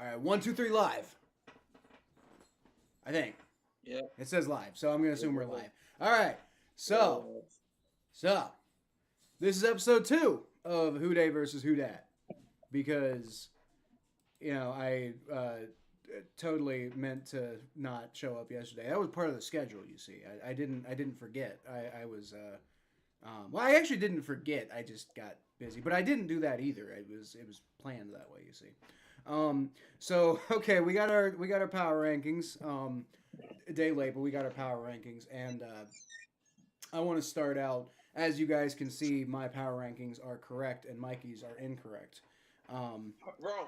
All right, 1, 2, 3, live. I think. Yeah. It says live, so I'm gonna assume we're live. All right, so this is episode 2 of Who Day versus Who Dat because I totally meant to not show up yesterday. That was part of the schedule. You see, I didn't forget. I was well, I actually didn't forget. I just got busy, but I didn't do that either. It was planned that way. You see. So okay, we got our power rankings. A day late, but we got our power rankings, and I want to start out. As you guys can see, my power rankings are correct, and Mikey's are incorrect. Bro,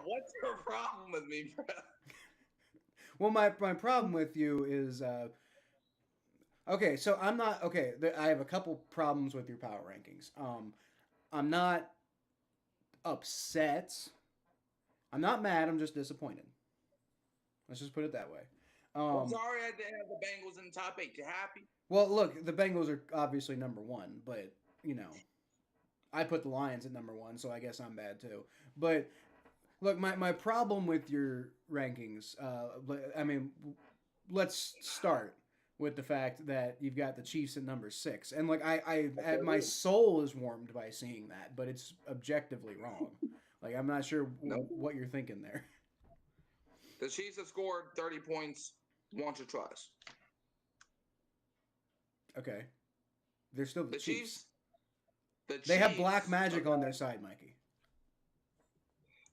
what's your problem with me, bro? Well, my problem with you is okay. So I'm not okay. I have a couple problems with your power rankings. I'm not upset. I'm not mad. I'm just disappointed. Let's just put it that way. I'm sorry I didn't have the Bengals in the top 8. You happy? Well, look, the Bengals are obviously number 1, but I put the Lions at number 1, so I guess I'm bad too. But look, my problem with your rankings, I mean, let's start with the fact that you've got the Chiefs at number 6, and like my soul is warmed by seeing that, but it's objectively wrong. Like I'm not sure what you're thinking there. The Chiefs have scored 30 points once or twice. Okay, they're still the Chiefs. They have black magic on their side, Mikey.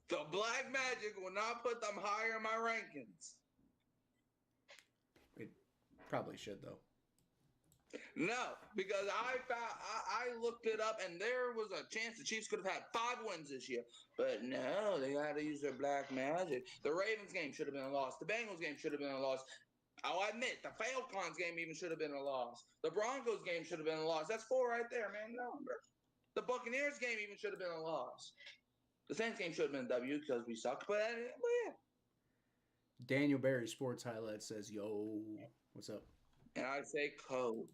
The black magic will not put them higher in my rankings. It probably should though. No, because I looked it up, and there was a chance the Chiefs could have had 5 wins this year. But no, they got to use their black magic. The Ravens game should have been a loss. The Bengals game should have been a loss. I'll admit, the Falcons game even should have been a loss. The Broncos game should have been a loss. That's 4 right there, man. No, bro. The Buccaneers game even should have been a loss. The Saints game should have been a W because we sucked. But yeah. Daniel Barry Sports Highlights says, "Yo, what's up?" And I say code.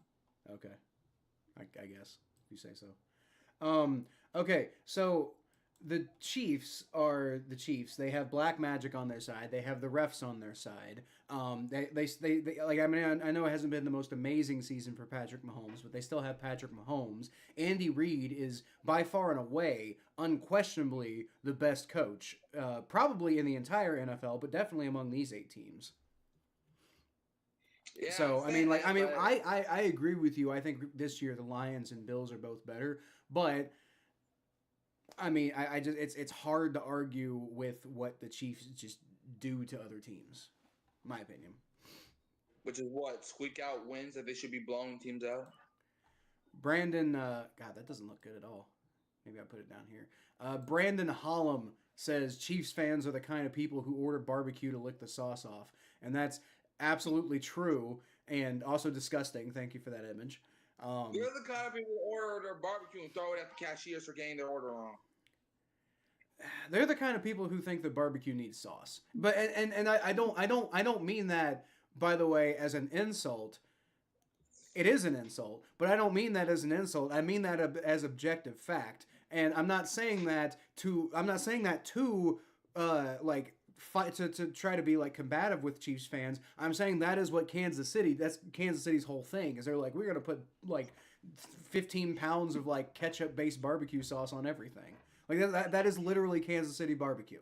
Okay, I guess if you say so. Okay, so the Chiefs are the Chiefs. They have black magic on their side. They have the refs on their side. They like, I mean, I know it hasn't been the most amazing season for Patrick Mahomes, but they still have Patrick Mahomes. Andy Reid is by far and away, unquestionably the best coach, probably in the entire NFL, but definitely among these 8 teams. Yeah, so I agree with you. I think this year the Lions and Bills are both better, but I mean I just it's hard to argue with what the Chiefs just do to other teams, my opinion. Which is what? Squeak out wins that they should be blowing teams out? Brandon, God, that doesn't look good at all. Maybe I put it down here. Brandon Hollum says Chiefs fans are the kind of people who order barbecue to lick the sauce off. And that's absolutely true and also disgusting. Thank you for that image. You're the kind of people who order their barbecue and throw it at the cashiers for getting their order wrong. They're the kind of people who think the barbecue needs sauce. But and I don't mean that, by the way, as an insult. It is an insult, but I don't mean that as an insult. I mean that as objective fact. And I'm not saying that to like fight to try to be like combative with Chiefs fans. I'm saying that is what that's Kansas City's whole thing, is they're like, we're going to put like 15 pounds of like ketchup based barbecue sauce on everything. Like that is literally Kansas City barbecue.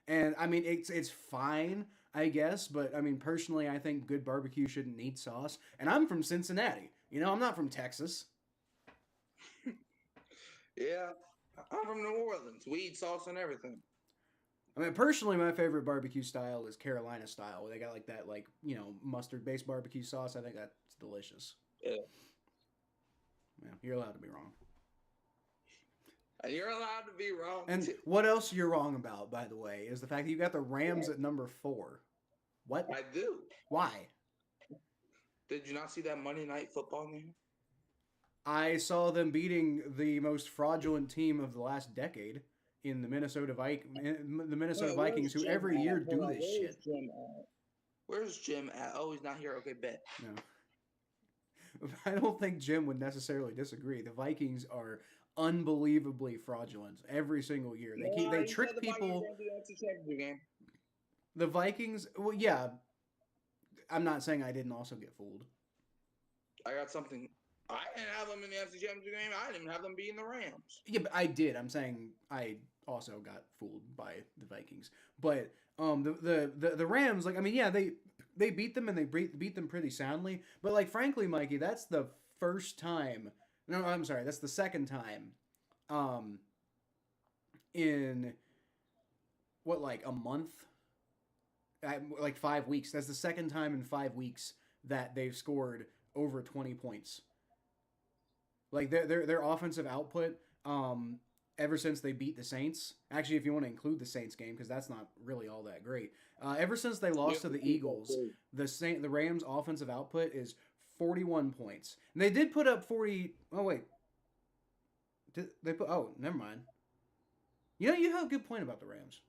And I mean, it's fine, I guess, but I mean, personally, I think good barbecue shouldn't need sauce. And I'm from Cincinnati. I'm not from Texas. Yeah, I'm from New Orleans. We eat sauce and everything. I mean, personally, my favorite barbecue style is Carolina style, where they got like that, like, mustard-based barbecue sauce. I think that's delicious. Yeah. Yeah, you're allowed to be wrong. And you're allowed to be wrong. And too. What else you're wrong about, by the way, is the fact that you got the Rams at number 4. What? I do. Why? Did you not see that Monday Night Football game? I saw them beating the most fraudulent team of the last decade in the Minnesota Vikings, who every year do this shit. Where's Jim at? Oh, he's not here. Okay, bet. No. I don't think Jim would necessarily disagree. The Vikings are unbelievably fraudulent every single year. They trick people. The Vikings. Well, yeah. I'm not saying I didn't also get fooled. I got something. I didn't have them in the NFC Championship game. I didn't even have them beating the Rams. Yeah, but I did. I'm saying I also got fooled by the Vikings. But the Rams, like, I mean, yeah, they beat them and they beat them pretty soundly. But like, frankly, Mikey, that's the first time. No, I'm sorry, that's the second time. Um, in what, like a month, like 5 weeks. That's the second time in 5 weeks that they've scored over 20 points. Like their offensive output, ever since they beat the Saints. Actually, if you want to include the Saints game, because that's not really all that great. Ever since they lost to the Eagles, the Rams' offensive output is 41 points. And they did put up 40. Oh wait, did they put? Oh, never mind. You know, you have a good point about the Rams.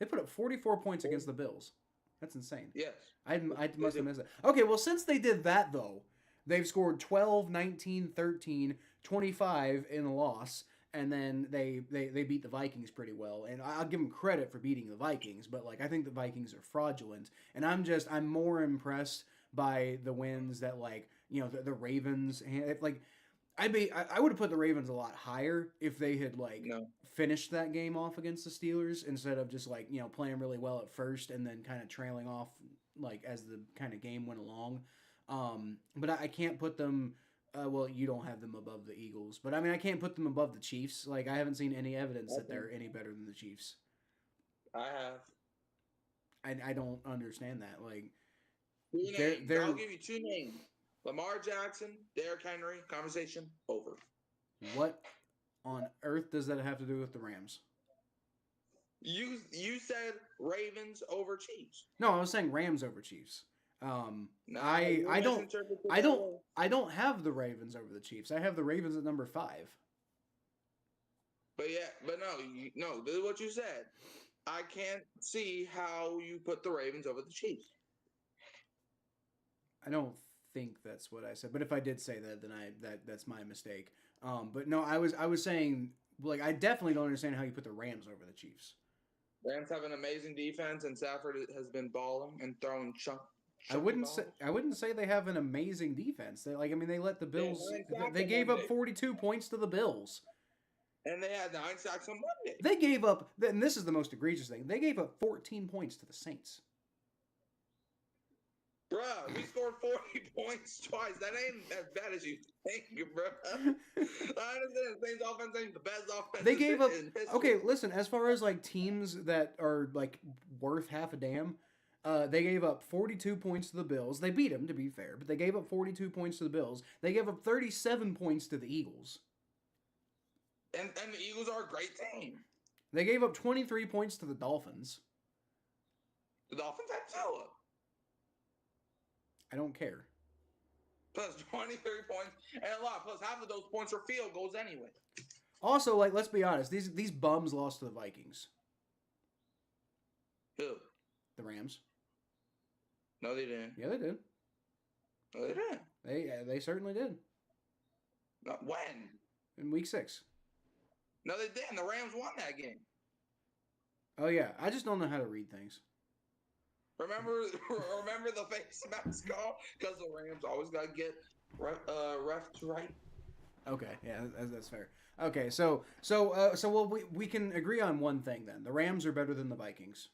They put up 44 points against the Bills. That's insane. Yes. I must have missed it. Okay, well, since they did that, though, they've scored 12, 19, 13, 25 in a loss, and then they beat the Vikings pretty well. And I'll give them credit for beating the Vikings, but, like, I think the Vikings are fraudulent. And I'm more impressed by the wins that, like, you know, the Ravens, like, I would have put the Ravens a lot higher if they had, like, finished that game off against the Steelers instead of just, like, you know, playing really well at first and then kind of trailing off, like, as the kind of game went along. But I can't put them. Well, you don't have them above the Eagles, but I mean, I can't put them above the Chiefs. Like, I haven't seen any evidence that they're any better than the Chiefs. I have. I don't understand that. Like, I'll give you two names: Lamar Jackson, Derrick Henry. Conversation over. What on earth does that have to do with the Rams? You said Ravens over Chiefs. No, I was saying Rams over Chiefs. I don't have the Ravens over the Chiefs. I have the Ravens at number 5. But no, this is what you said. I can't see how you put the Ravens over the Chiefs. I don't think that's what I said, but if I did say that, then that's my mistake. But no, I was saying, like, I definitely don't understand how you put the Rams over the Chiefs. Rams have an amazing defense, and Stafford has been balling and throwing I wouldn't say they have an amazing defense. They let the Bills. They gave up 42 points to the Bills. And they had 9 sacks on Monday. They gave up, and this is the most egregious thing. They gave up 14 points to the Saints. Bruh, we scored 40 points twice. That ain't as bad as you think, bruh. I understand the Saints offense ain't the best offense. They gave up. Okay, listen. As far as like teams that are like worth half a damn, they gave up 42 points to the Bills. They beat them, to be fair, but they gave up 42 points to the Bills. They gave up 37 points to the Eagles. And the Eagles are a great team. They gave up 23 points to the Dolphins. The Dolphins had Tua. I don't care. Plus 23 points and a lot. Plus half of those points are field goals anyway. Also, like, let's be honest. These bums lost to the Vikings. Who? The Rams. No, they didn't. Yeah, they did. No, they didn't. They certainly did. When? In week 6. No, they didn't. The Rams won that game. Oh yeah, I just don't know how to read things. Remember the face mask call? Because the Rams always got to get refs right. Okay, yeah, that's fair. Okay, so well, we can agree on one thing then. The Rams are better than the Vikings.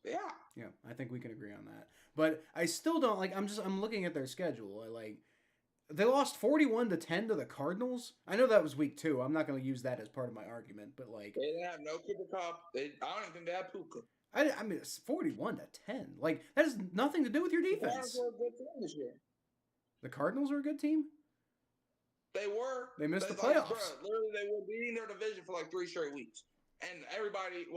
Yeah. Yeah, I think we can agree on that. But I still don't like. I'm looking at their schedule. They lost 41-10 to the Cardinals. I know that was week 2. I'm not going to use that as part of my argument, but like they didn't have no Cooper Cup. I don't even think they had Puka. I mean, it's 41-10. Like, that has nothing to do with your defense. The Cardinals were a good team this year. The Cardinals are a good team? They were. They missed the playoffs. Literally, they were beating their division for like 3 straight weeks. And everybody,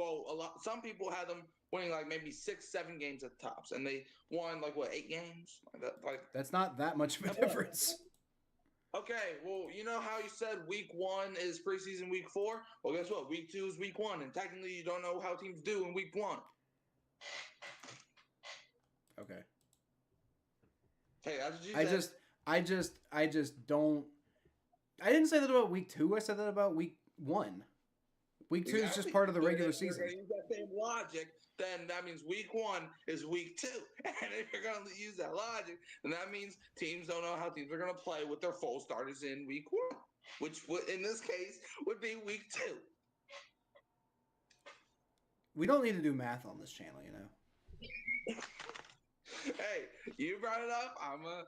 some people had them winning like maybe 6-7 games at the tops. And they won 8 games? That's not that much of a difference. Okay, well, you know how you said week 1 is preseason week 4? Well, guess what? Week 2 is week 1, and technically you don't know how teams do in week 1. Okay. Hey, that's what you said. I just don't. I didn't say that about week 2. I said that about week 1. Week 2 is just Exactly. part of the But regular if you're season. going to use that same logic, then that means week 1 is week 2. And if you're going to use that logic, then that means teams don't know how teams are going to play with their full starters in week 1, which in this case would be week 2. We don't need to do math on this channel, you know. Hey, you brought it up. I'm gonna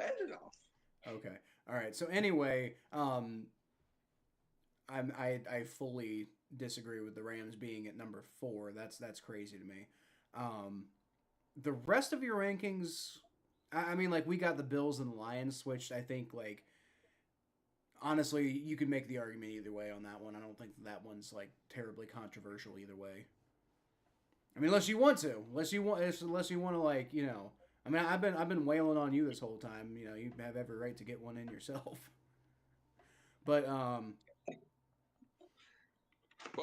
end it off. Okay. All right. So anyway, I fully disagree with the Rams being at number 4. That's crazy to me. The rest of your rankings, I mean, like we got the Bills and the Lions, which I think like honestly you could make the argument either way on that one. I don't think that one's like terribly controversial either way. I mean, unless you want to, unless you want to like you know. I mean, I've been wailing on you this whole time. You know, you have every right to get one in yourself. But Well,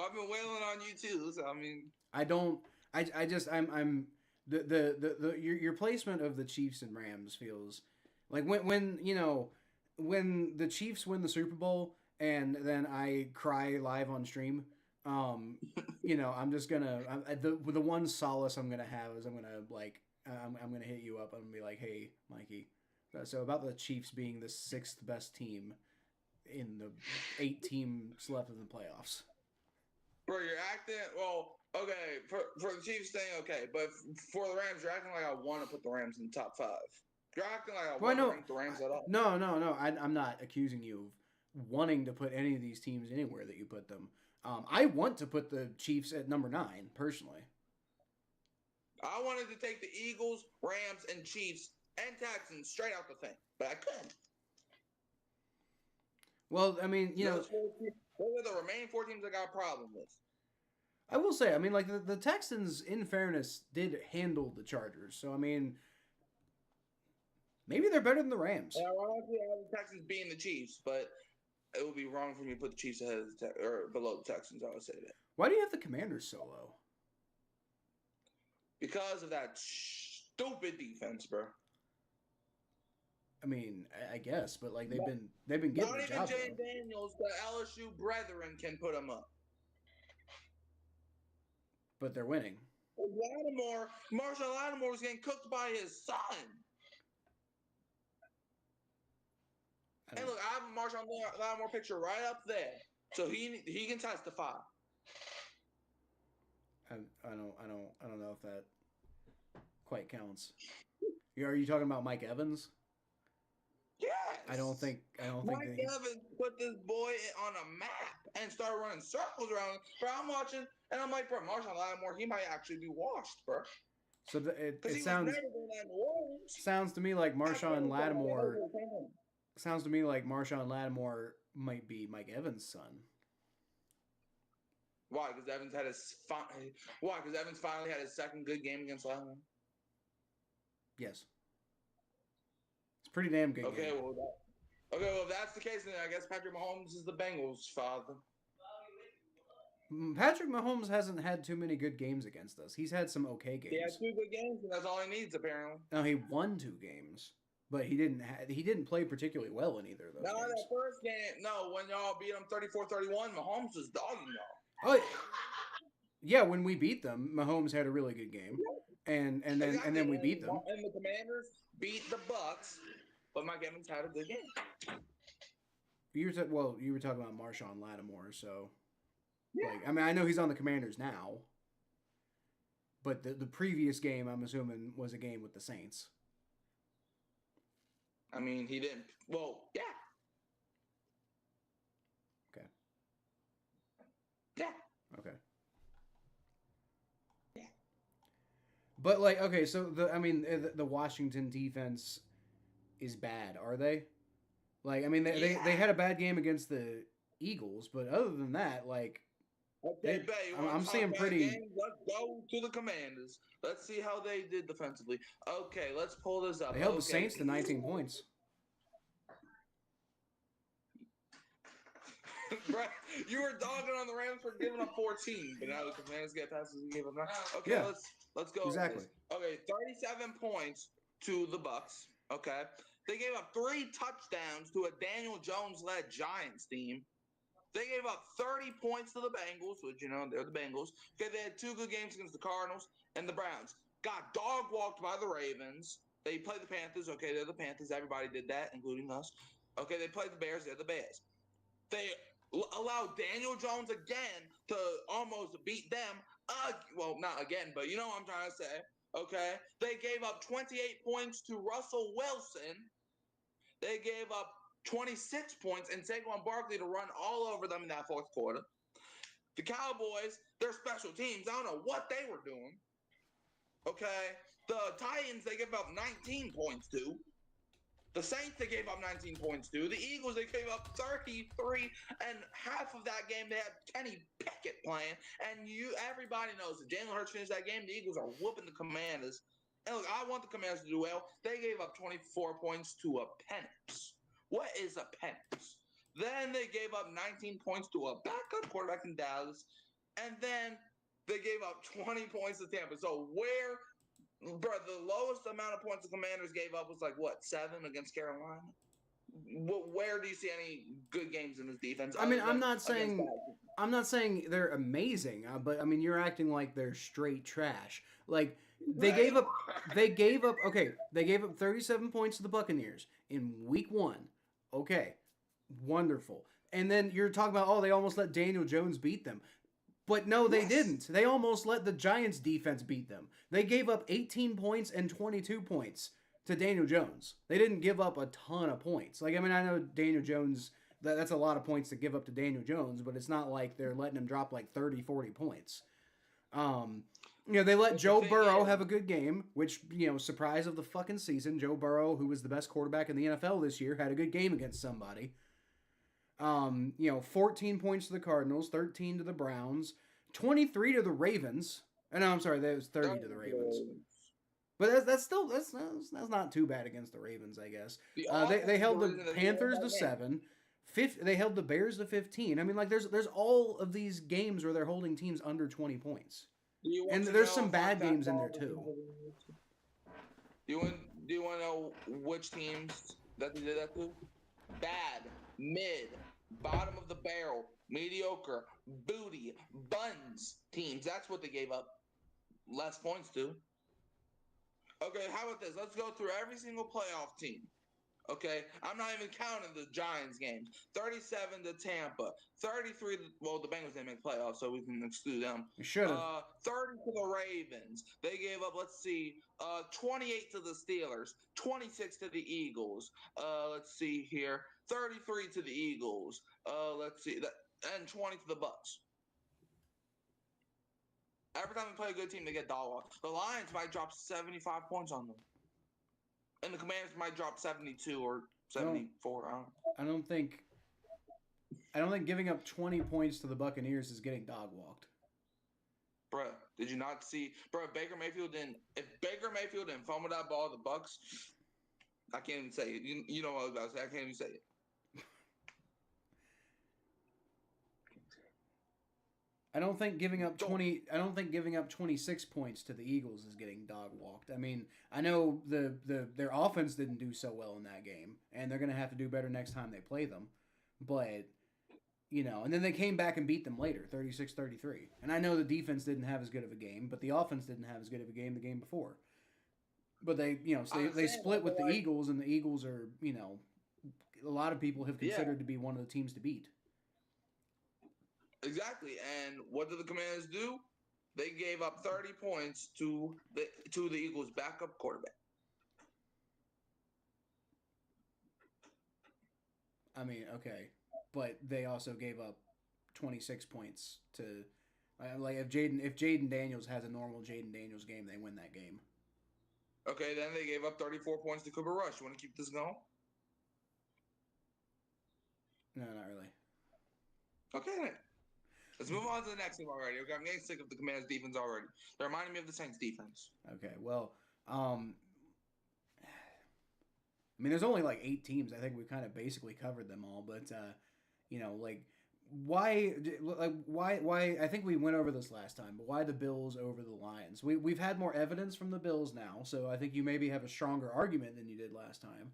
I've been wailing on you too. So I mean, I don't. I just I'm the your placement of the Chiefs and Rams feels like when you know when the Chiefs win the Super Bowl and then I cry live on stream. You know, I'm just gonna the one solace I'm gonna have is I'm gonna like I'm gonna hit you up. I'm gonna be like, hey, Mikey. So about the Chiefs being the 6th best team in the 8 teams left in the playoffs. bro, you're acting well. Okay, for the Chiefs thing, okay, but for the Rams, you're acting like I want to put the Rams in the top 5. You're acting like I want to rank the Rams at all. No. I'm not accusing you of wanting to put any of these teams anywhere that you put them. I want to put the Chiefs at number 9 personally. I wanted to take the Eagles, Rams, and Chiefs and Texans straight out the thing, but I couldn't. Well, I mean, you know, those are the remaining 4 teams I got a problem with. I will say, I mean, like the Texans, in fairness, did handle the Chargers. So I mean, maybe they're better than the Rams. Yeah, I honestly have the Texans beating the Chiefs, but it would be wrong for me to put the Chiefs ahead of or below the Texans. I would say that. Why do you have the Commanders so low? Because of that stupid defense, bro. I mean, I guess, but like they've been getting the job. Not even Jay Daniels, the LSU brethren, can put them up. But they're winning. Marshall Lattimore was getting cooked by his son. And look, I have a Marshall Lattimore picture right up there, so he can testify. I don't know if that quite counts. Are you talking about Mike Evans? Yes. I don't think Mike Evans put this boy on a map and started running circles around him. Bro, I'm watching, and I'm like, bro, Marshall Lattimore, he might actually be washed, bro. So it sounds to me like Marshawn Lattimore. Sounds to me like Marshawn Lattimore might be Mike Evans' son. Why? Because Evans finally had his second good game against Lattimore. Yes. It's a pretty damn good game. Well, if that's the case, then I guess Patrick Mahomes is the Bengals' father. Patrick Mahomes hasn't had too many good games against us. He's had some okay games. He had 2 good games, and that's all he needs, apparently. No, he won 2 games, but he didn't play particularly well in either of those games. No, that first game, when y'all beat him 34-31, Mahomes was dogging y'all. Oh, yeah, when we beat them, Mahomes had a really good game, and then we beat them. And the Commanders beat the Bucks, but Mike Evans had a good game. You were talking about Marshawn Lattimore, so like I mean I know he's on the Commanders now, but the previous game I'm assuming was a game with the Saints. I mean he didn't. Well, yeah. Okay. Yeah. Okay. Yeah. But like okay, so the Washington defense is bad, are they? Like, I mean, they had a bad game against the Eagles, but other than that, like, I'm seeing pretty. Let's go to the Commanders. Let's see how they did defensively. Okay, let's pull this up. They held the Saints to 19 points. Right, you were dogging on the Rams for giving up 14, but now the Commanders get passes and give them 9. Okay, yeah, let's go. Exactly. Okay, 37 points to the Bucks. Okay. They gave up 3 touchdowns to a Daniel Jones-led Giants team. They gave up 30 points to the Bengals, which, they're the Bengals. Okay, they had 2 good games against the Cardinals and the Browns. Got dog walked by the Ravens. They played the Panthers. Okay, they're the Panthers. Everybody did that, including us. Okay, they played the Bears. They're the Bears. They allowed Daniel Jones again to almost beat them. Well, not again, but you know what I'm trying to say. Okay, they gave up 28 points to Russell Wilson. They gave up 26 points and Saquon Barkley to run all over them in that fourth quarter. The Cowboys, their special teams, I don't know what they were doing. Okay, the Titans, they gave up 19 points to. The Saints, they gave up 19 points to. The Eagles, they gave up 33, and half of that game they had Kenny Pickett playing. And everybody knows that Jalen Hurts finished that game. The Eagles are whooping the Commanders. And look, I want the Commanders to do well. They gave up 24 points to a Penix. What is a Penix? Then they gave up 19 points to a backup quarterback in Dallas. And then they gave up 20 points to Tampa. So bro, the lowest amount of points the Commanders gave up was 7 against Carolina. Where do you see any good games in this defense? I mean, I'm not saying they're amazing, but I mean, you're acting like they're straight trash. Like they gave up 37 points to the Buccaneers in week 1. Okay, wonderful. And then you're talking about, they almost let Daniel Jones beat them. But no, they didn't. They almost let the Giants defense beat them. They gave up 18 points and 22 points to Daniel Jones. They didn't give up a ton of points. I know Daniel Jones, that's a lot of points to give up to Daniel Jones, but it's not like they're letting him drop 30, 40 points. They let Joe Burrow have a good game, which, surprise of the fucking season. Joe Burrow, who was the best quarterback in the NFL this year, had a good game against somebody. 14 points to the Cardinals, 13 to the Browns, 23 to the Ravens. No, I'm sorry, that was 30 to the Ravens. But that's not too bad against the Ravens, I guess. They held the Panthers to 7. They held the Bears to 15. I mean, there's all of these games where they're holding teams under 20 points. And there's some bad games in there too. Do you want to know which teams that they did that to? Bad, mid, bottom of the barrel, mediocre, booty, buns teams. That's what they gave up less points to. Okay, how about this? Let's go through every single playoff team. Okay, I'm not even counting the Giants games. 37 to Tampa, 33 to, the Bengals didn't make playoffs, so we can exclude them. You should have. 30 to the Ravens. They gave up, 28 to the Steelers, 26 to the Eagles. Let's see here, 33 to the Eagles. And 20 to the Bucks. Every time they play a good team, they get dog walked. The Lions might drop 75 points on them. And the Commanders might drop 72 or 74. I don't think giving up 20 points to the Buccaneers is getting dog walked. Bruh, did you not see? Bruh, if Baker Mayfield didn't fumble that ball, the Bucks, I can't even say it. You know what I was about to say. I can't even say it. I don't think giving up 26 points to the Eagles is getting dog walked. I mean, I know their offense didn't do so well in that game, and they're going to have to do better next time they play them. But, and then they came back and beat them later, 36-33. And I know the defense didn't have as good of a game, but the offense didn't have as good of a game the game before. But they split with the Eagles, and the Eagles are, a lot of people have considered to be one of the teams to beat. Exactly, and what did the Commanders do? They gave up 30 points to the Eagles' backup quarterback. I mean, okay, but they also gave up 26 points to, if Jaden Daniels has a normal Jaden Daniels game, they win that game. Okay, then they gave up 34 points to Cooper Rush. You want to keep this going? No, not really. Okay, then. Let's move on to the next team already. Okay, I'm getting sick of the Commanders' defense already. They're reminding me of the Saints' defense. Okay, well, I mean, there's only 8 teams. I think we kind of basically covered them all. But, why? I think we went over this last time. But why the Bills over the Lions? We've had more evidence from the Bills now, so I think you maybe have a stronger argument than you did last time.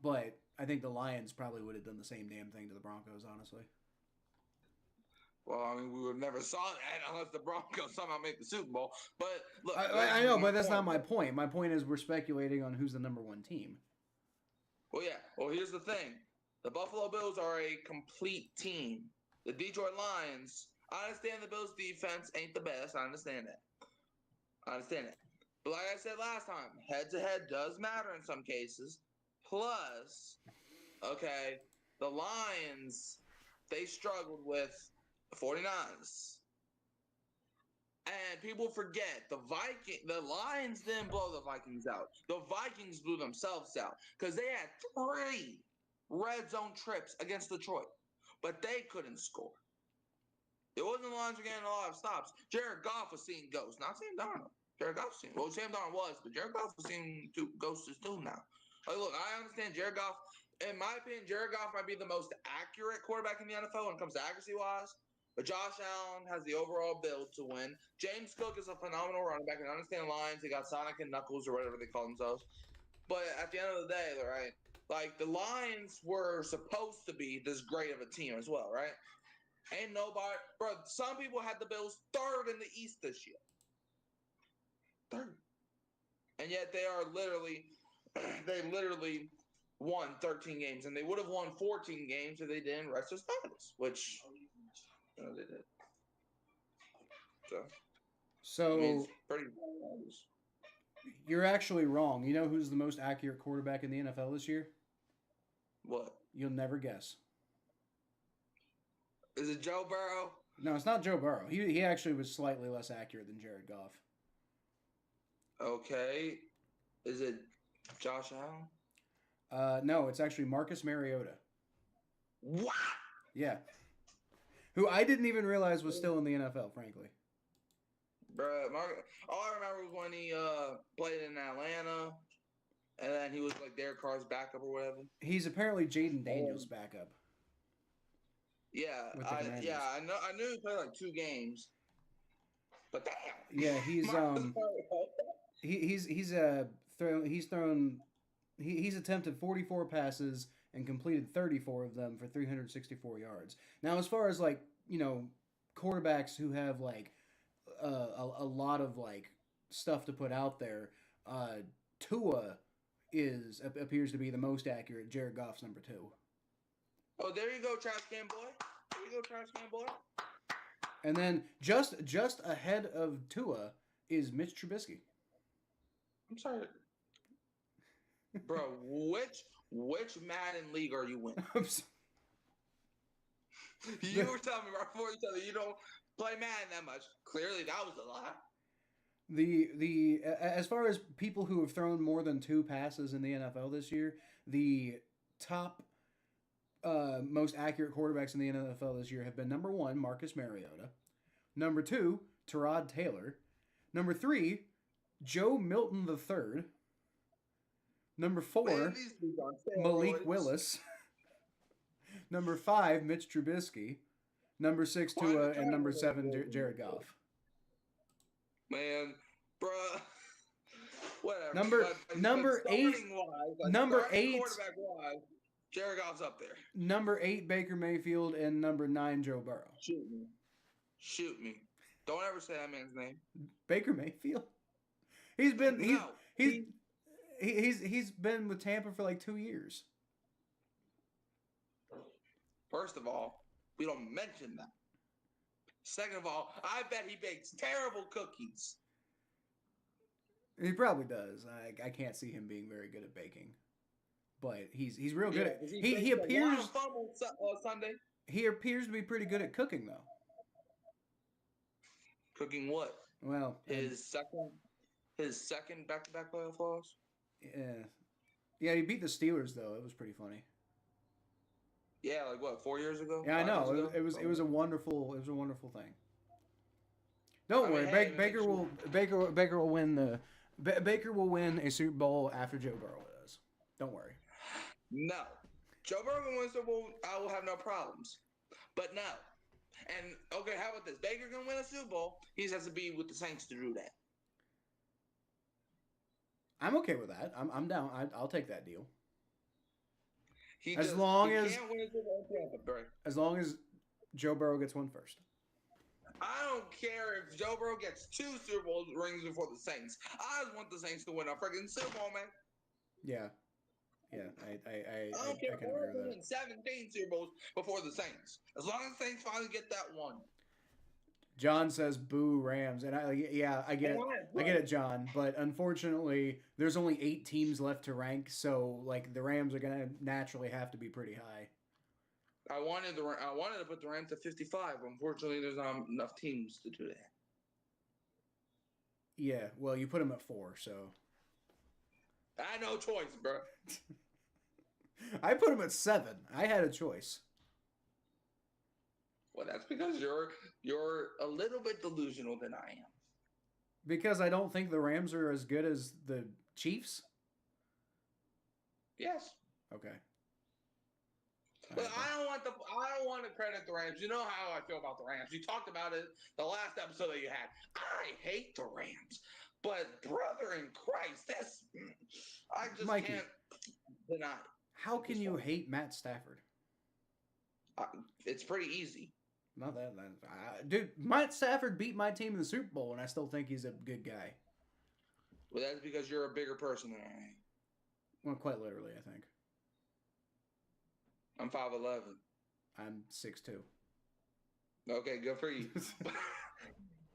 But I think the Lions probably would have done the same damn thing to the Broncos, honestly. Well, I mean, we would have never saw that unless the Broncos somehow make the Super Bowl. But look, I know, but that's not my point. My point is we're speculating on who's the number one team. Well, yeah. Well, here's the thing: the Buffalo Bills are a complete team. The Detroit Lions. I understand the Bills' defense ain't the best. I understand that. But like I said last time, head-to-head does matter in some cases. Plus, okay, the Lions, they struggled with the 49ers. And people forget the Lions didn't blow the Vikings out. The Vikings blew themselves out because they had 3 red zone trips against Detroit, but they couldn't score. It wasn't the Lions were getting a lot of stops. Jared Goff was seeing ghosts, not Sam Darnold. Jared Goff was seeing. Well, Sam Darnold was, but Jared Goff was seeing ghosts too now. Like, look, I understand Jared Goff. In my opinion, Jared Goff might be the most accurate quarterback in the NFL when it comes to accuracy-wise. But Josh Allen has the overall build to win. James Cook is a phenomenal running back. And I understand Lions, they got Sonic and Knuckles or whatever they call themselves. But at the end of the day, right, like the Lions were supposed to be this great of a team as well, right? Ain't nobody, bro. Some people had the Bills 3rd in the East this year. 3rd. And yet they literally won 13 games. And they would have won 14 games if they didn't rest their starters, which they did. So I mean, it's pretty. You're actually wrong. You know who's the most accurate quarterback in the NFL this year? What? You'll never guess. Is it Joe Burrow? No, it's not Joe Burrow. He actually was slightly less accurate than Jared Goff. Okay. Is it Josh Allen? No, it's actually Marcus Mariota. What? Yeah. Who I didn't even realize was still in the NFL, frankly. Bruh, all I remember was when he played in Atlanta, and then he was like Derek Carr's backup or whatever. He's apparently Jaden Daniels' backup. Yeah, I knew he played like 2 games, but damn. Yeah, he's attempted 44 passes and completed 34 of them for 364 yards. Now, as far as like quarterbacks who have like a lot of like stuff to put out there, Tua appears to be the most accurate. Jared Goff's number 2. Oh, there you go, trash can boy. There you go, trash can boy. And then just ahead of Tua is Mitch Trubisky. I'm sorry, bro. Which Madden league are you in? You were telling me right before you don't play Madden that much. Clearly, that was a lie. The as far as people who have thrown more than 2 passes in the NFL this year, the top most accurate quarterbacks in the NFL this year have been number 1, Marcus Mariota, number 2, Tyrod Taylor, number 3, Joe Milton III, number 4, Malik Willis, number 5, Mitch Trubisky, number 6, Tua, and number 7, Jared Goff. Man, bruh. Whatever. Number 8. Quarterback wise, Jared Goff's up there. Number 8, Baker Mayfield, and number 9, Joe Burrow. Shoot me. Don't ever say that man's name. Baker Mayfield. He's been with Tampa for like 2 years. First of all, we don't mention that. Second of all, I bet he bakes terrible cookies. He probably does. I can't see him being very good at baking, but he's real good at. He appears Sunday. He appears to be pretty good at cooking though. Cooking what? Well, his second back-to-back playoff loss. Yeah. He beat the Steelers though. It was pretty funny. Yeah, like what, 4 years ago? Yeah, I know. It was a wonderful thing. Don't worry, Baker will win Baker will win a Super Bowl after Joe Burrow does. Don't worry. No, Joe Burrow can win a Super Bowl. I will have no problems. But no. And okay, how about this? Baker can win a Super Bowl. He just has to be with the Saints to do that. I'm okay with that. I'm down. I'll take that deal. As long as Joe Burrow gets one first. I don't care if Joe Burrow gets 2 Super Bowl rings before the Saints. I just want the Saints to win a freaking Super Bowl, man. Yeah, yeah, I don't care I if can agree with we're that. winning 17 Super Bowls before the Saints. As long as the Saints finally get that one. John says boo Rams, and I get it, John. But unfortunately, there's only 8 teams left to rank, so like the Rams are gonna naturally have to be pretty high. I wanted to put the Rams at 55. Unfortunately, there's not enough teams to do that. Yeah, well, you put them at 4, so I had no choice, bro. I put them at 7. I had a choice. Well, that's because you're a little bit delusional than I am. Because I don't think the Rams are as good as the Chiefs. Yes. Okay. But I don't want to credit the Rams. You know how I feel about the Rams. You talked about it the last episode that you had. I hate the Rams. But brother in Christ, I just Mikey, can't deny it. How can you hate Matt Stafford? It's pretty easy. Not that, dude. Matt Stafford beat my team in the Super Bowl, and I still think he's a good guy. Well, that's because you're a bigger person than I am. Well, quite literally, I think. I'm 5'11". I'm 6'2". Okay, good for you.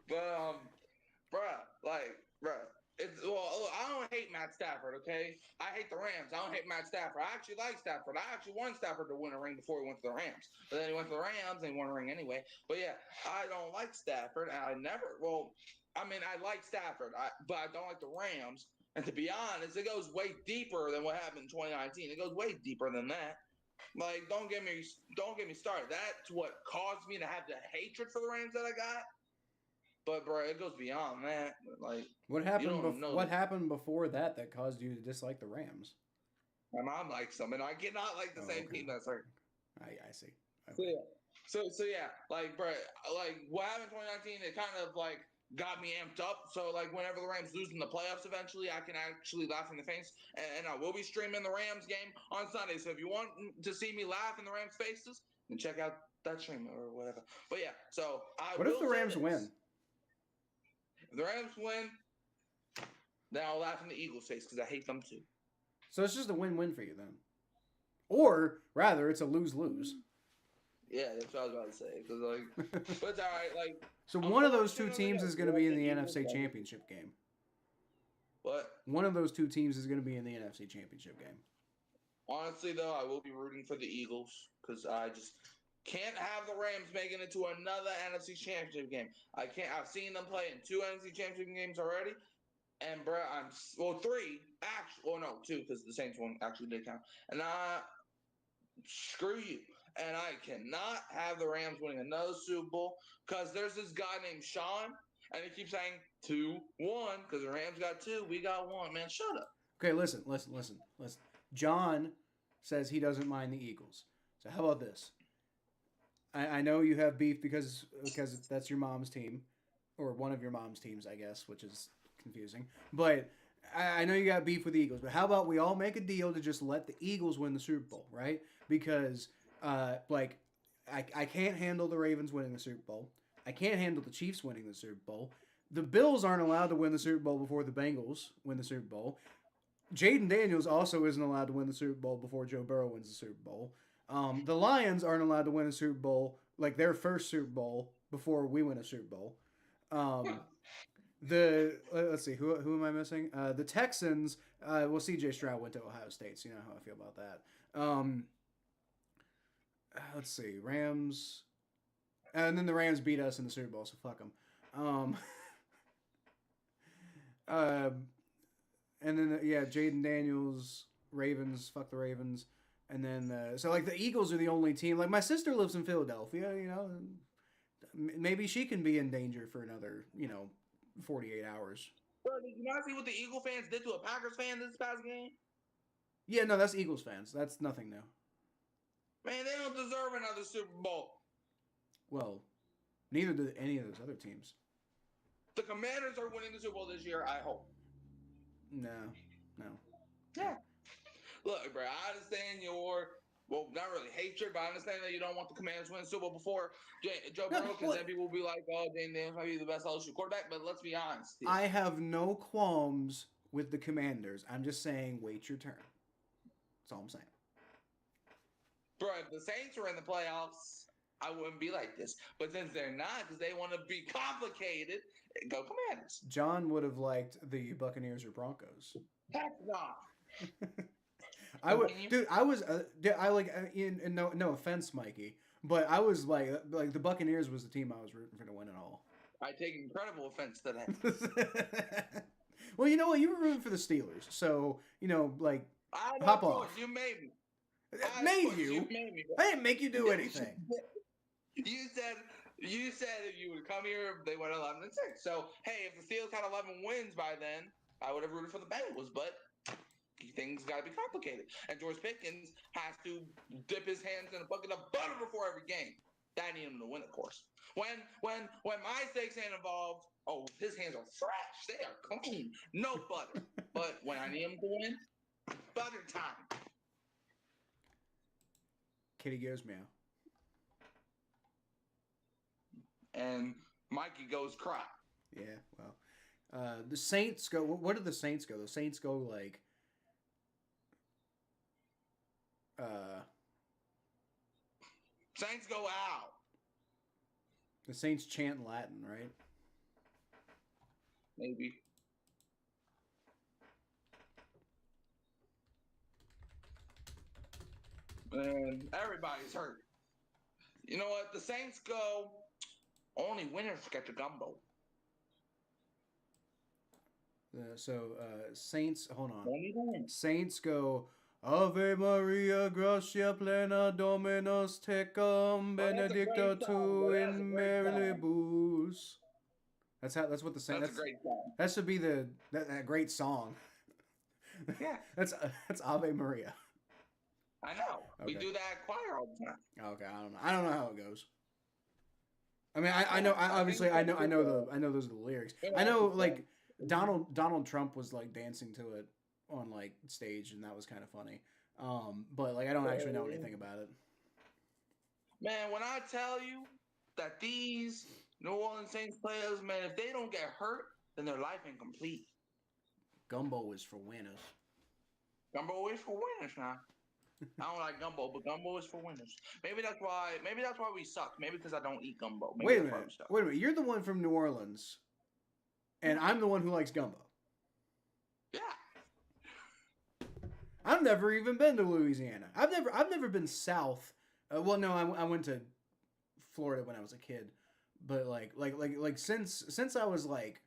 But bruh, I don't hate Matt Stafford, okay? I hate the Rams. I don't hate Matt Stafford. I actually like Stafford. I actually want Stafford to win a ring before he went to the Rams. But then he went to the Rams and he won a ring anyway. But yeah, I don't like Stafford. I like Stafford, but I don't like the Rams. And to be honest, it goes way deeper than what happened in 2019. It goes way deeper than that. Like, don't get me started. That's what caused me to have the hatred for the Rams that I got. But bro, it goes beyond that. Like, what happened? What happened before that caused you to dislike the Rams? My mom likes them, and I cannot like the same team that's her. I see. Okay. So yeah, like bro, like what happened in 2019, it kind of like got me amped up. So like whenever the Rams lose in the playoffs eventually, I can actually laugh in the face, and I will be streaming the Rams game on Sunday. So if you want to see me laugh in the Rams faces, then check out that stream or whatever. But yeah, so what if the Rams win? If the Rams win, then I'll laugh in the Eagles' face because I hate them too. So it's just a win-win for you then, or rather, it's a lose-lose. Yeah, that's what I was about to say. Cause like, but it's all right. Like, so one of those 2 teams is going to be in the NFC Championship game. What? One of those 2 teams is going to be in the NFC Championship game. Honestly, though, I will be rooting for the Eagles because I just can't have the Rams making it to another NFC Championship game. I can't. I've seen them play in 2 NFC Championship games already, and bro, 3 actually. Well, no, 2 because the Saints one actually did count. And screw you. And I cannot have the Rams winning another Super Bowl because there's this guy named Sean, and he keeps saying 2-1 because the Rams got 2, we got 1. Man, shut up. Okay, listen. John says he doesn't mind the Eagles. So how about this? I know you have beef because that's your mom's team, or one of your mom's teams, I guess, which is confusing. But I know you got beef with the Eagles. But how about we all make a deal to just let the Eagles win the Super Bowl, right? Because I can't handle the Ravens winning the Super Bowl. I can't handle the Chiefs winning the Super Bowl. The Bills aren't allowed to win the Super Bowl before the Bengals win the Super Bowl. Jaden Daniels also isn't allowed to win the Super Bowl before Joe Burrow wins the Super Bowl. The Lions aren't allowed to win a Super Bowl, like their first Super Bowl, before we win a Super Bowl. Let's see, who am I missing? The Texans. Well, C.J. Stroud went to Ohio State, so you know how I feel about that. Let's see, Rams, and then the Rams beat us in the Super Bowl, so fuck them. And then Jaden Daniels, Ravens, fuck the Ravens, and then so like the Eagles are the only team. Like my sister lives in Philadelphia, you know, maybe she can be in danger for another 48 hours. Bro, did you not see what the Eagle fans did to a Packers fan this past game? Yeah, no, that's Eagles fans. That's nothing new. Man, they don't deserve another Super Bowl. Well, neither do any of those other teams. The Commanders are winning the Super Bowl this year, I hope. No. Yeah. Look, bro, I understand your well, not really hatred, but I understand that you don't want the Commanders to win the Super Bowl before Joe No, Burrow, because what? then people will be like, "Oh, Dane Daniels might be the best LSU quarterback." But let's be honest here, I have no qualms with the Commanders. I'm just saying, wait your turn. That's all I'm saying. bro. If the Saints were in the playoffs, I wouldn't be like this. But since they're not, because they want to be complicated, go Commanders. John would have liked the Buccaneers or Broncos. Heck no. I would, dude. I was, I like, in no offense, Mikey, but I was like the Buccaneers was the team I was rooting for to win it all. I take incredible offense to that. Well, you know what? You were rooting for the Steelers, so like I hop off. You made me. You made me. I didn't make you do anything. You said you would come here if they went 11-6. So hey, if the Steelers had 11 wins by then, I would have rooted for the Bengals. But things got to be complicated, and George Pickens has to dip his hands in a bucket of butter before every game. That I need him to win, of course. When my stakes ain't involved, oh, his hands are fresh. They are clean. No butter. But when I need him to win, butter time. Kitty goes meow. And Mikey goes cry. Yeah, well, the Saints go. What did the Saints go? The Saints go like, Saints go out. the Saints chant Latin, right? Maybe. And everybody's hurt. You know what? The Saints go. Only winners get the gumbo. Saints. Hold on. Only winners. Saints go. Ave Maria, gracia plena, Dominus tecum, benedicta tu in meribus. That's what the Saints. That's a great song. That should be that great song. Yeah, that's Ave Maria. I know. Okay. We do that at choir all the time. Okay, I don't know how it goes. I mean, I know. I know those are the lyrics. I know, like Donald Trump was like dancing to it on like stage, and that was kind of funny. But like I don't actually know anything about it. Man, when I tell you that these New Orleans Saints players, man, if they don't get hurt, then their life ain't complete. Gumbo is for winners. Gumbo is for winners now. I don't like gumbo, but gumbo is for winners. Maybe that's why we suck. Maybe because I don't eat gumbo. Maybe Wait a minute. You're the one from New Orleans, and I'm the one who likes gumbo. Yeah. I've never even been to Louisiana. I've never been south. Well, no, I went to Florida when I was a kid, but like since I was like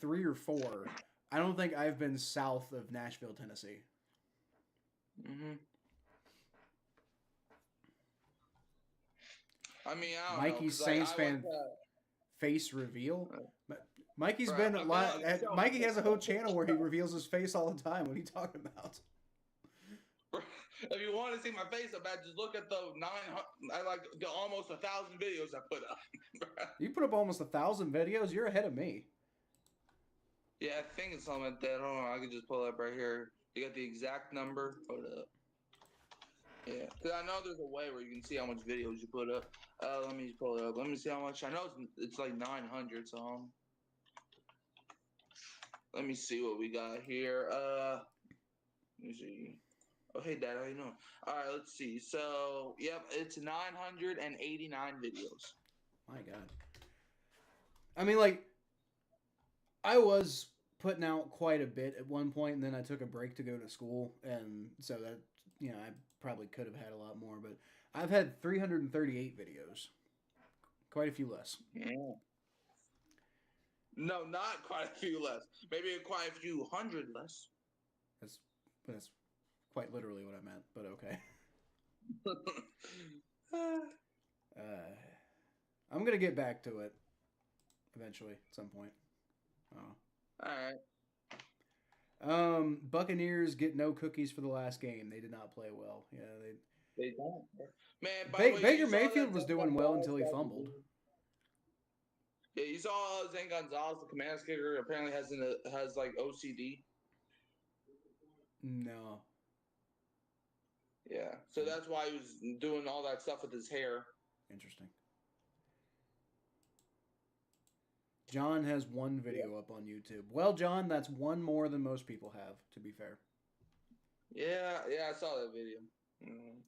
3 or 4, I don't think I've been south of Nashville, Tennessee. Mm-hmm. I mean, I don't Mikey's know, Saints fan face reveal. Mikey's been a lot. Mikey has a whole channel where he reveals his face all the time. What are you talking about? If you want to see my face, I bet just look at the 900, almost 1,000 videos I put up. You put up almost 1,000 videos. You're ahead of me. Yeah, I think it's something like that. Hold on, I can just pull it up right here. You got the exact number. Hold up. Yeah, because I know there's a way where you can see how much videos you put up. Let me just pull it up. Let me see how much. I know it's like 900. So let me see what we got here. Let me see. Oh, hey, Dad, how you doing? All right, let's see. So, yep, it's 989 videos. My God. I mean, like, I was putting out quite a bit at one point, and then I took a break to go to school, and so that, I probably could have had a lot more, but I've had 338 videos. Quite a few less. Yeah. No, not quite a few less. Maybe quite a few hundred less. That's quite literally what I meant, but okay. I'm gonna get back to it eventually at some point. All right. Buccaneers get no cookies for the last game. They did not play well. Yeah, they don't. Man, Baker Mayfield was doing well until he fumbled. Yeah, you saw Zane Gonzalez, the Commanders kicker, apparently has like OCD. No. Yeah. So that's why he was doing all that stuff with his hair. Interesting. John has one video up on YouTube. Well, John, that's one more than most people have, to be fair. Yeah, I saw that video. Mm.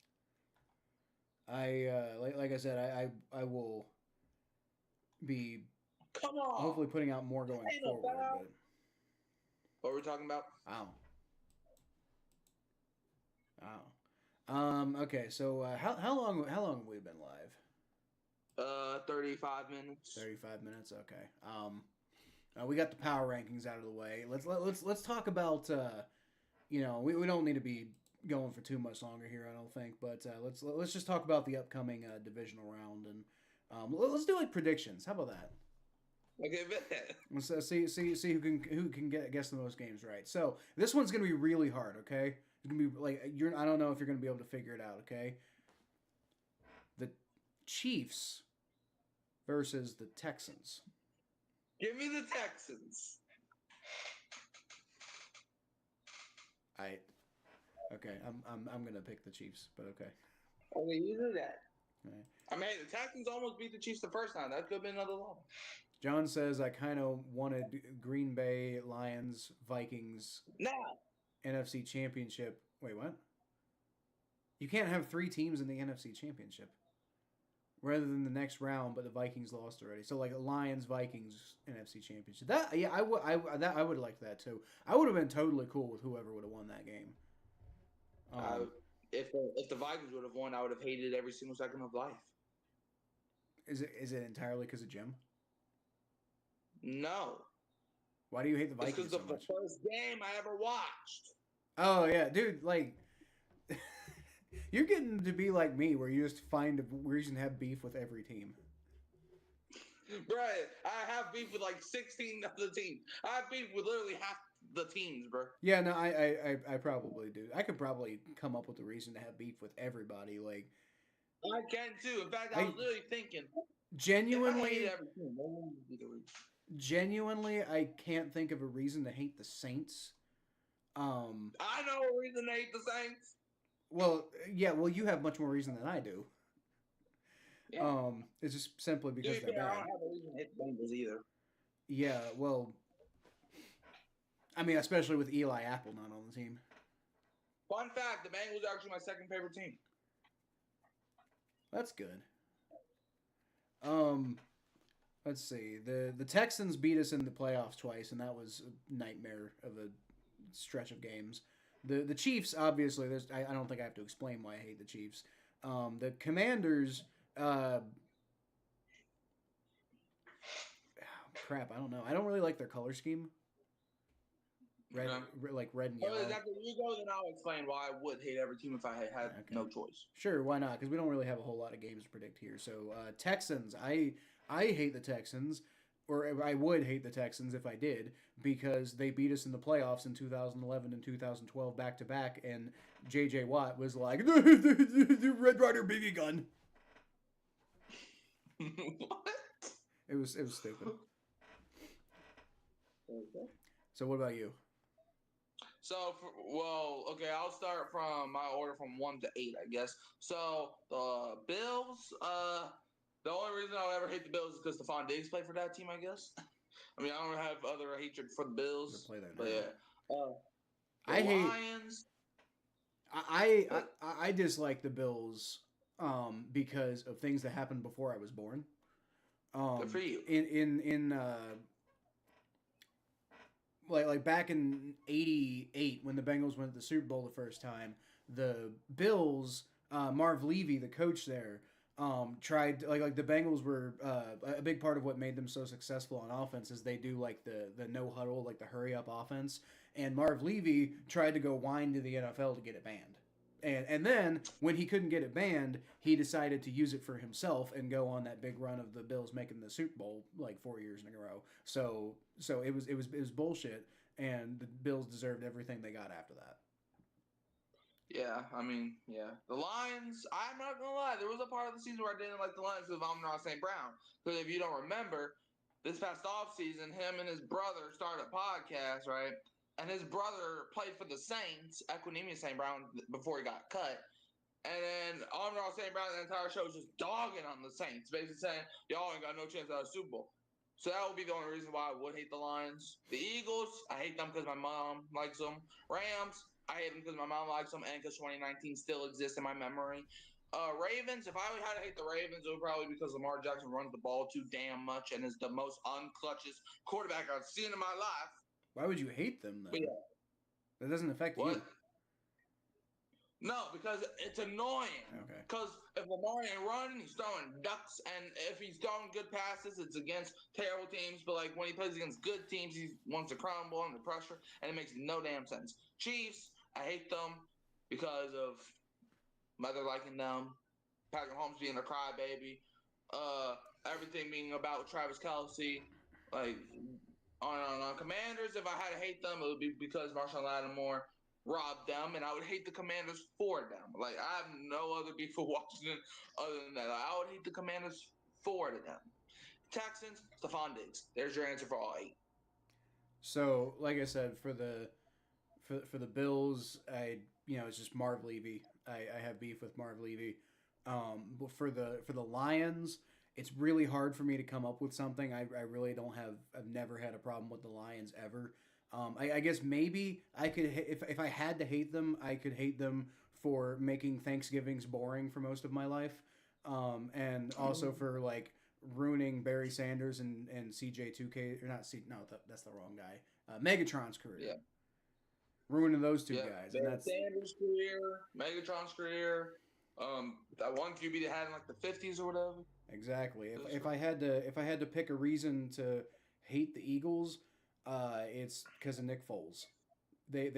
Like I said, I will be Come on. hopefully putting out more going forward. But what were we talking about? wow. Okay, so how long have we been live? 35 minutes. 35 minutes. Okay. We got the power rankings out of the way. Let's talk about. We don't need to be going for too much longer here, I don't think. But let's just talk about the upcoming divisional round and let's do like predictions. How about that? Okay, bet. Let's see who can guess the most games right. So this one's gonna be really hard. Okay, it's gonna be like I don't know if you're gonna be able to figure it out. Okay. The Chiefs versus the Texans. Give me the Texans. Okay. I'm gonna pick the Chiefs, but okay. Okay, you do that. Right. I mean, the Texans almost beat the Chiefs the first time. That could have been another loss. John says I kind of wanted Green Bay, Lions, Vikings, NFC Championship. Wait, what? You can't have 3 teams in the NFC Championship. Rather than the next round, but the Vikings lost already. So like Lions, Vikings, NFC Championship. I would like that too. I would have been totally cool with whoever would have won that game. If the Vikings would have won, I would have hated every single second of life. Is it entirely because of Jim? No. Why do you hate the Vikings so much? Because the first game I ever watched. Oh yeah, dude, like you're getting to be like me, where you just find a reason to have beef with every team. Right, I have beef with like 16 of the teams. I have beef with literally half the teams, bro. Yeah, no, I probably do. I could probably come up with a reason to have beef with everybody. Like I can too. In fact, I was literally thinking. Genuinely, I can't think of a reason to hate the Saints. I know a reason to hate the Saints. Well, yeah. Well, you have much more reason than I do. Yeah. It's just simply because they're bad. I don't have a reason to hate the Bengals either. Yeah, well, I mean, especially with Eli Apple not on the team. Fun fact: the Bengals are actually my second favorite team. That's good. Let's see. The Texans beat us in the playoffs twice, and that was a nightmare of a stretch of games. The Chiefs, obviously, I don't think I have to explain why I hate the Chiefs. The Commanders, crap, I don't know. I don't really like their color scheme. Red and yellow. Well, after you go, then I'll explain why I would hate every team if I had no choice. Sure, why not? Because we don't really have a whole lot of games to predict here. So Texans, I hate the Texans, or I would hate the Texans if I did, because they beat us in the playoffs in 2011 and 2012 back to back, and J.J. Watt was like the Red Ryder BB gun. What? It was stupid. Okay. So what about you? So, I'll start from my order from 1 to 8, I guess. So, the Bills, the only reason I'll ever hate the Bills is because Stephon Diggs played for that team, I guess. I mean, I don't have other hatred for the Bills. Play that but yeah. I hate Lions. I dislike the Bills because of things that happened before I was born. Good for you. Like back in '88 when the Bengals went to the Super Bowl the first time, the Bills, Marv Levy, the coach there, tried like the Bengals were a big part of what made them so successful on offense is they do like the no huddle, like the hurry up offense, and Marv Levy tried to go whine to the NFL to get it banned. And then when he couldn't get it banned, he decided to use it for himself and go on that big run of the Bills making the Super Bowl like 4 years in a row. So it was bullshit, and the Bills deserved everything they got after that. Yeah, I mean, yeah. The Lions, I'm not going to lie, there was a part of the season where I didn't like the Lions because I'm not St. Brown. Because if you don't remember, this past offseason, him and his brother started a podcast, right? And his brother played for the Saints, Equinemius St. Brown, before he got cut. And then Amon-Ra St. Brown the entire show is just dogging on the Saints, basically saying, y'all ain't got no chance at a Super Bowl. So that would be the only reason why I would hate the Lions. The Eagles, I hate them because my mom likes them. Rams, I hate them because my mom likes them and because 2019 still exists in my memory. Ravens, if I would have to hate the Ravens, it would probably be because Lamar Jackson runs the ball too damn much and is the most unclutchest quarterback I've seen in my life. Why would you hate them then? But yeah. That doesn't affect What? you. No, because it's annoying. Okay. Because if Lamar ain't running, he's throwing ducks, and if he's throwing good passes, it's against terrible teams. But like when he plays against good teams, he wants to crumble under pressure, and it makes no damn sense. Chiefs, I hate them because of mother liking them, Patrick Mahomes being a crybaby, everything being about Travis Kelce, like on Commanders. If I had to hate them, it would be because Marshawn Lattimore robbed them, and I would hate the Commanders for them. Like I have no other beef for Washington other than that. Like, I would hate the Commanders for them. Texans, Stephon Diggs. There's your answer for all 8. So, like I said, for the Bills, it's just Marv Levy. I have beef with Marv Levy. But for the Lions, it's really hard for me to come up with something. I really don't have. I've never had a problem with the Lions ever. I guess maybe I could if I had to hate them, I could hate them for making Thanksgivings boring for most of my life, and also for like ruining Barry Sanders and CJ2K or not C no that's the wrong guy. Megatron's career. Yeah. Ruining those two guys. Barry And that's Sanders' career, Megatron's career. That one QB they had in like the 50s or whatever. Exactly. If I had to pick a reason to hate the Eagles, it's because of Nick Foles. They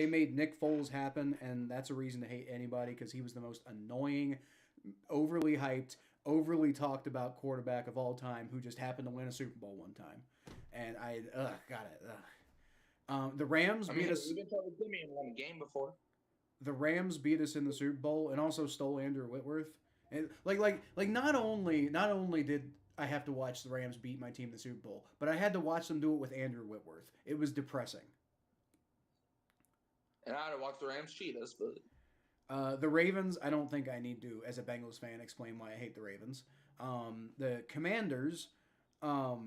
made Nick Foles happen, and that's a reason to hate anybody because he was the most annoying, overly hyped, overly talked about quarterback of all time who just happened to win a Super Bowl one time. And got it. The Rams beat us. We've been talking to Timmy and won a game before. The Rams beat us in the Super Bowl and also stole Andrew Whitworth. And like not only did I have to watch the Rams beat my team in the Super Bowl, but I had to watch them do it with Andrew Whitworth. It was depressing. And I had to watch the Rams cheat us, but the Ravens, I don't think I need to, as a Bengals fan, explain why I hate the Ravens. The Commanders, I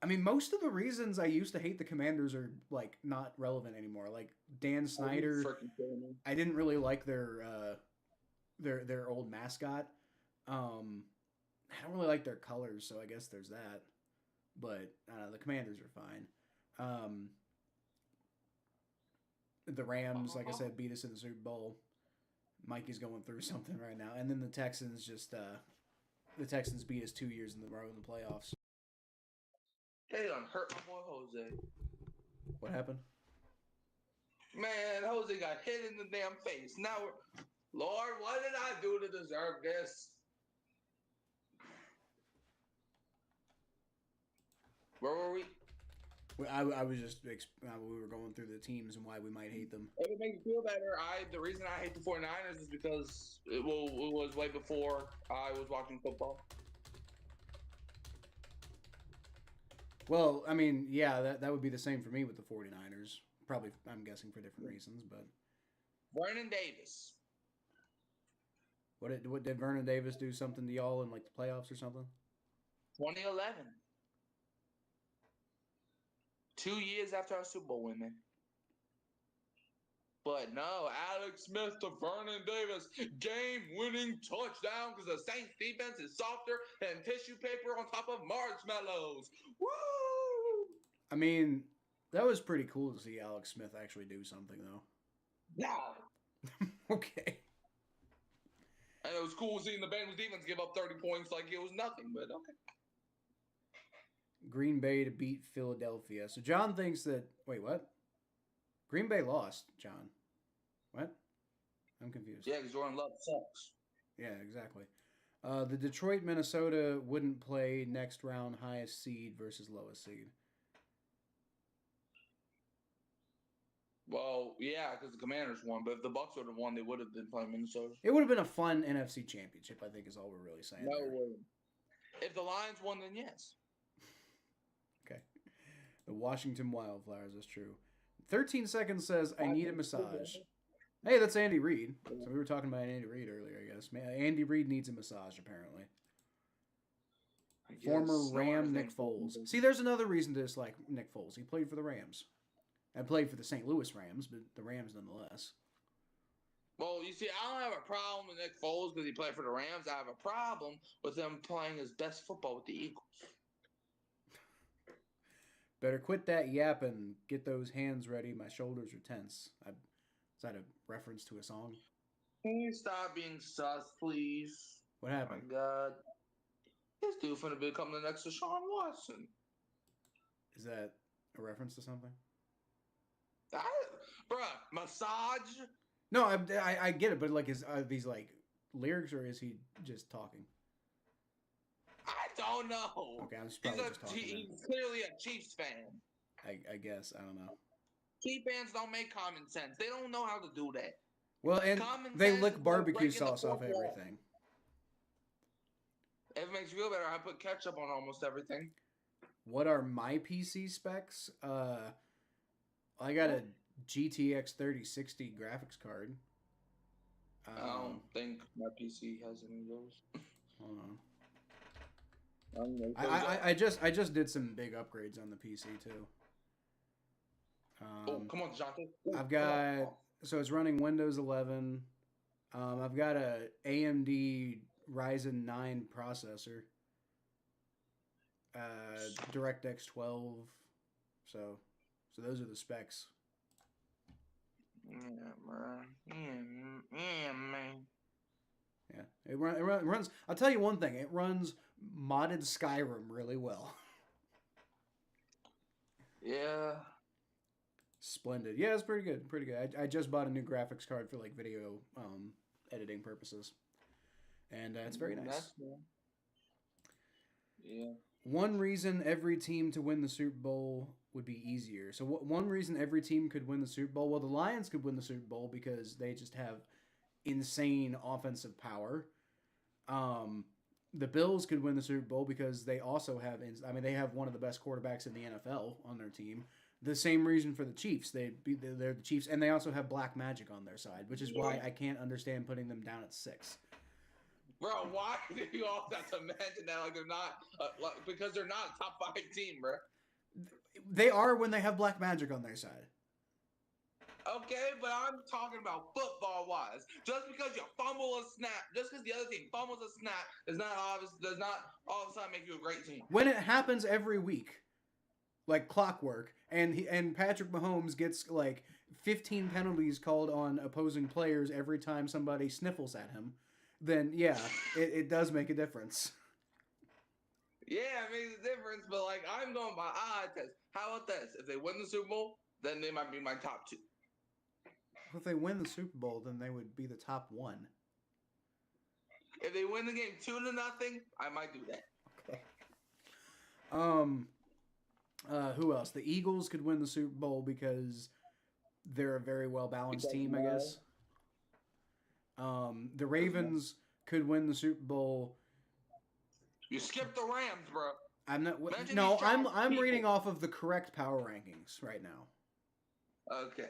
mean, most of the reasons I used to hate the Commanders are like not relevant anymore. Like Dan Snyder, I didn't really like their old mascot. I don't really like their colors, so I guess there's that. But the Commanders are fine. The Rams, like I said, beat us in the Super Bowl. Mikey's going through something right now, and then the Texans beat us 2 years in the row in the playoffs. They done hurt my boy Jose. What happened? Man, Jose got hit in the damn face. Now, Lord, what did I do to deserve this? Where were we? I was just we were going through the teams and why we might hate them. If it makes you feel better, the reason I hate the 49ers is because it was way before I was watching football. Well, I mean, yeah, that would be the same for me with the 49ers. Probably, I'm guessing for different reasons, but Vernon Davis. What did Vernon Davis do something to y'all in like the playoffs or something? 2011. 2 years after our Super Bowl win, man. But no, Alex Smith to Vernon Davis, game-winning touchdown because the Saints defense is softer than tissue paper on top of marshmallows. Woo! I mean, that was pretty cool to see Alex Smith actually do something, though. Yeah. Okay. And it was cool seeing the Bengals defense give up 30 points like it was nothing, but okay. Green Bay to beat Philadelphia. So John thinks that... Wait, what? Green Bay lost, John. What? I'm confused. Yeah, because Jordan Love sucks. Yeah, exactly. The Detroit, Minnesota wouldn't play next round highest seed versus lowest seed. Well, yeah, because the Commanders won. But if the Bucs would have won, they would have been playing Minnesota. It would have been a fun NFC championship, I think is all we're really saying. No, it wouldn't. If the Lions won, then yes. Okay. The Washington Wildflowers, that's true. 13 seconds says, I need a massage. Hey, that's Andy Reid. So we were talking about Andy Reid earlier, I guess. Man, Andy Reid needs a massage, apparently. Former Ram Nick Foles. See, there's another reason to dislike Nick Foles. He played for the Rams. I played for the St. Louis Rams, but the Rams nonetheless. Well, you see, I don't have a problem with Nick Foles because he played for the Rams. I have a problem with him playing his best football with the Eagles. Better quit that yap and get those hands ready. My shoulders are tense. Is that a reference to a song? Can you stop being sus, please? What happened? Oh, my God. This dude finna become the next Deshaun Watson. Is that a reference to something? Bruh, massage? No, I get it, but like, are these like lyrics or is he just talking? I don't know. Okay, I'm just probably just talking. He's clearly a Chiefs fan. I guess. I don't know. Chiefs fans don't make common sense. They don't know how to do that. Well, and they lick barbecue sauce off everything. If it makes you feel better, I put ketchup on almost everything. What are my PC specs? I got a GTX 3060 graphics card. I don't think my PC has any of those. Hold on. I just did some big upgrades on the PC too. Come on, Jonathan. I've got so it's running Windows 11. I've got a AMD Ryzen 9 processor. DirectX 12. So those are the specs. Yeah, man. Yeah, man. Yeah, it runs. I'll tell you one thing. It runs modded Skyrim really well. Yeah. Splendid. Yeah, it's pretty good. Pretty good. I just bought a new graphics card for like video editing purposes, and it's very nice. That's cool. Yeah. One reason every team to win the Super Bowl would be easier. So one reason every team could win the Super Bowl, well, the Lions could win the Super Bowl because they just have insane offensive power. The Bills could win the Super Bowl because they also have, they have one of the best quarterbacks in the NFL on their team. The same reason for the Chiefs. They're the Chiefs, and they also have black magic on their side, which is why I can't understand putting them down at 6. Bro, why do you all have to mention that like they're not because they're not a top 5 team, bro? They are when they have black magic on their side. Okay, but I'm talking about football-wise. Just because you fumble a snap, just because the other team fumbles a snap, does not all of a sudden make you a great team. When it happens every week, like clockwork, and Patrick Mahomes gets like 15 penalties called on opposing players every time somebody sniffles at him, then yeah, it does make a difference. Yeah, it makes a difference, but like I'm going by eye test. How about this? If they win the Super Bowl, then they might be my top 2. If they win the Super Bowl, then they would be the top 1. If they win the game 2-0, I might do that. Okay. Who else? The Eagles could win the Super Bowl because they're a very well balanced team, I guess. The Ravens could win the Super Bowl. You skipped the Rams, bro. I'm not. No, I'm reading off of the correct power rankings right now. Okay.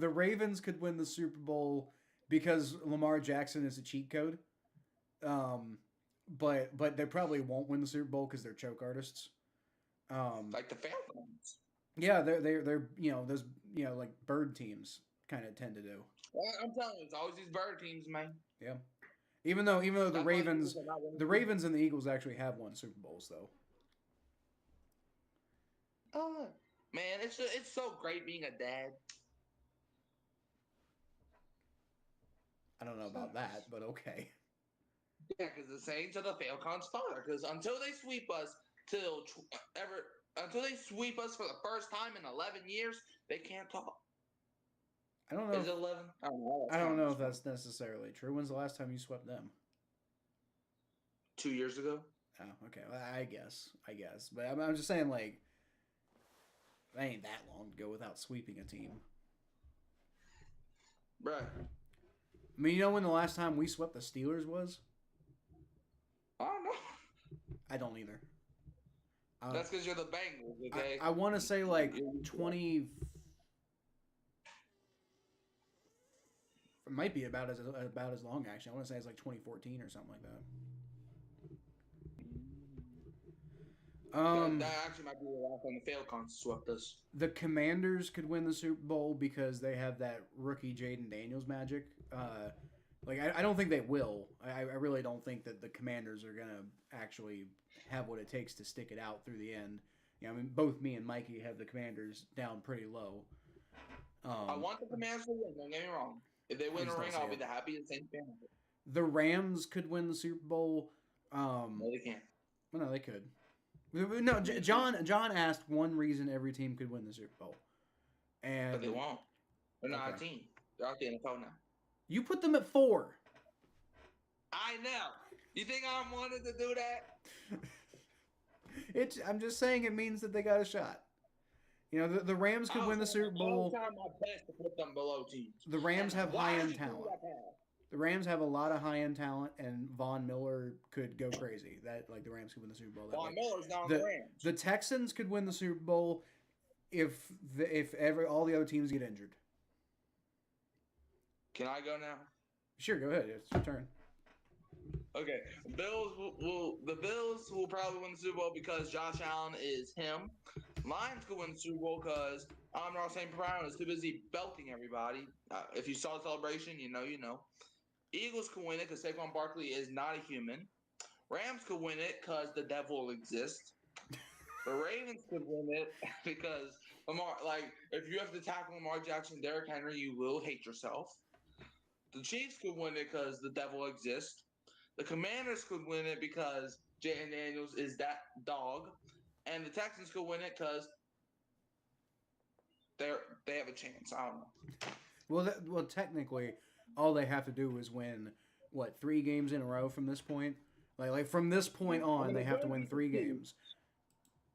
The Ravens could win the Super Bowl because Lamar Jackson is a cheat code. But they probably won't win the Super Bowl because they're choke artists. Like the Falcons. Yeah, they're those like bird teams kind of tend to do. Well, I'm telling you, it's always these bird teams, man. Yeah. Even though the Ravens and the Eagles actually have won Super Bowls though. Man, it's so great being a dad. I don't know about that, but okay. Yeah, because the Saints are the Falcons' father. Because until they sweep us for the first time in 11 years, they can't talk. I don't know. Is it 11? I don't know if that's necessarily true. When's the last time you swept them? 2 years ago. Oh, okay. Well, I guess. But I'm just saying, like, that ain't that long to go without sweeping a team. Right. I mean, you know when the last time we swept the Steelers was? I don't know. I don't either. That's because you're the Bengals, okay? I want to say like 20. It might be about as long actually. I want to say it's like 2014 or something like that. That actually might be the last time the Falcons swept us. The Commanders could win the Super Bowl because they have that rookie Jaden Daniels magic. I don't think they will. I really don't think that the Commanders are gonna actually have what it takes to stick it out through the end. I mean, both me and Mikey have the Commanders down pretty low. I want the Commanders to win. Don't get me wrong. If they win a ring, I'll be the happiest Saints fan. The Rams could win the Super Bowl. No, they can't. Well, no, they could. No, John asked one reason every team could win the Super Bowl, and but they won't. They're not a team. They're out the NFL now. You put them at 4. I know. You think I wanted to do that? I'm just saying it means that they got a shot. The Rams could win the Super Bowl. I'll try my best to put them below teams. The Rams have high-end talent. The Rams have a lot of high-end talent, and Von Miller could go crazy. The Rams could win the Super Bowl. Von Miller's not on the Rams. The Texans could win the Super Bowl if all the other teams get injured. Can I go now? Sure, go ahead. It's your turn. Okay, the Bills will probably win the Super Bowl because Josh Allen is him. Lions could win the Super Bowl because Amon-Ra St. Brown is too busy belting everybody. If you saw the celebration, you know. Eagles could win it because Saquon Barkley is not a human. Rams could win it because the devil exists. The Ravens could win it because if you have to tackle Lamar Jackson, Derrick Henry, you will hate yourself. The Chiefs could win it because the devil exists. The Commanders could win it because Jaden Daniels is that dog. And the Texans could win it because they have a chance. I don't know. Well, technically, all they have to do is win, 3 games in a row from this point? Like from this point on, they have to win 3 games.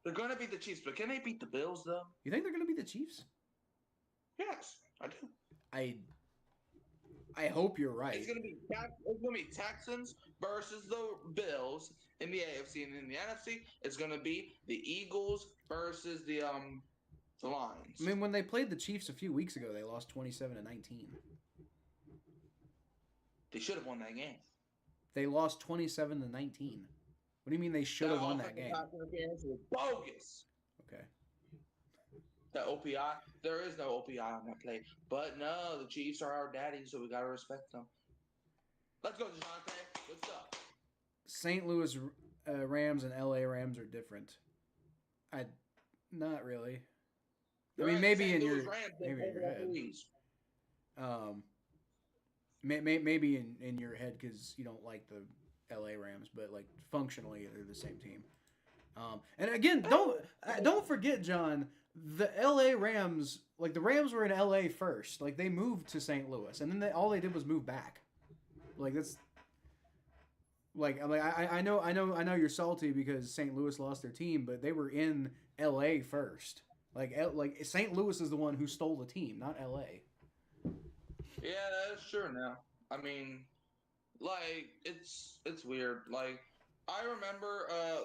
They're going to beat the Chiefs, but can they beat the Bills, though? You think they're going to beat the Chiefs? Yes, I do. I hope you're right. It's gonna be Texans versus the Bills in the AFC, and in the NFC, it's gonna be the Eagles versus the Lions. I mean, when they played the Chiefs a few weeks ago, they lost 27-19. They should have won that game. They lost 27-19. What do you mean they should have won that game? Interference was bogus. Okay. The OPI, there is no OPI on that play. But no, the Chiefs are our daddy, so we gotta respect them. Let's go, DeJounte. What's up? St. Louis Rams and LA Rams are different. Not really. I mean, maybe in your head. Maybe in your head because you don't like the LA Rams, but functionally they're the same team. And again, don't forget, John. The LA Rams, the Rams were in LA first. They moved to St. Louis, and then all they did was move back. That's I know you're salty because St. Louis lost their team, but they were in LA first. St. Louis is the one who stole the team, not LA. Yeah, that's true. Now, I mean, it's weird. I remember. I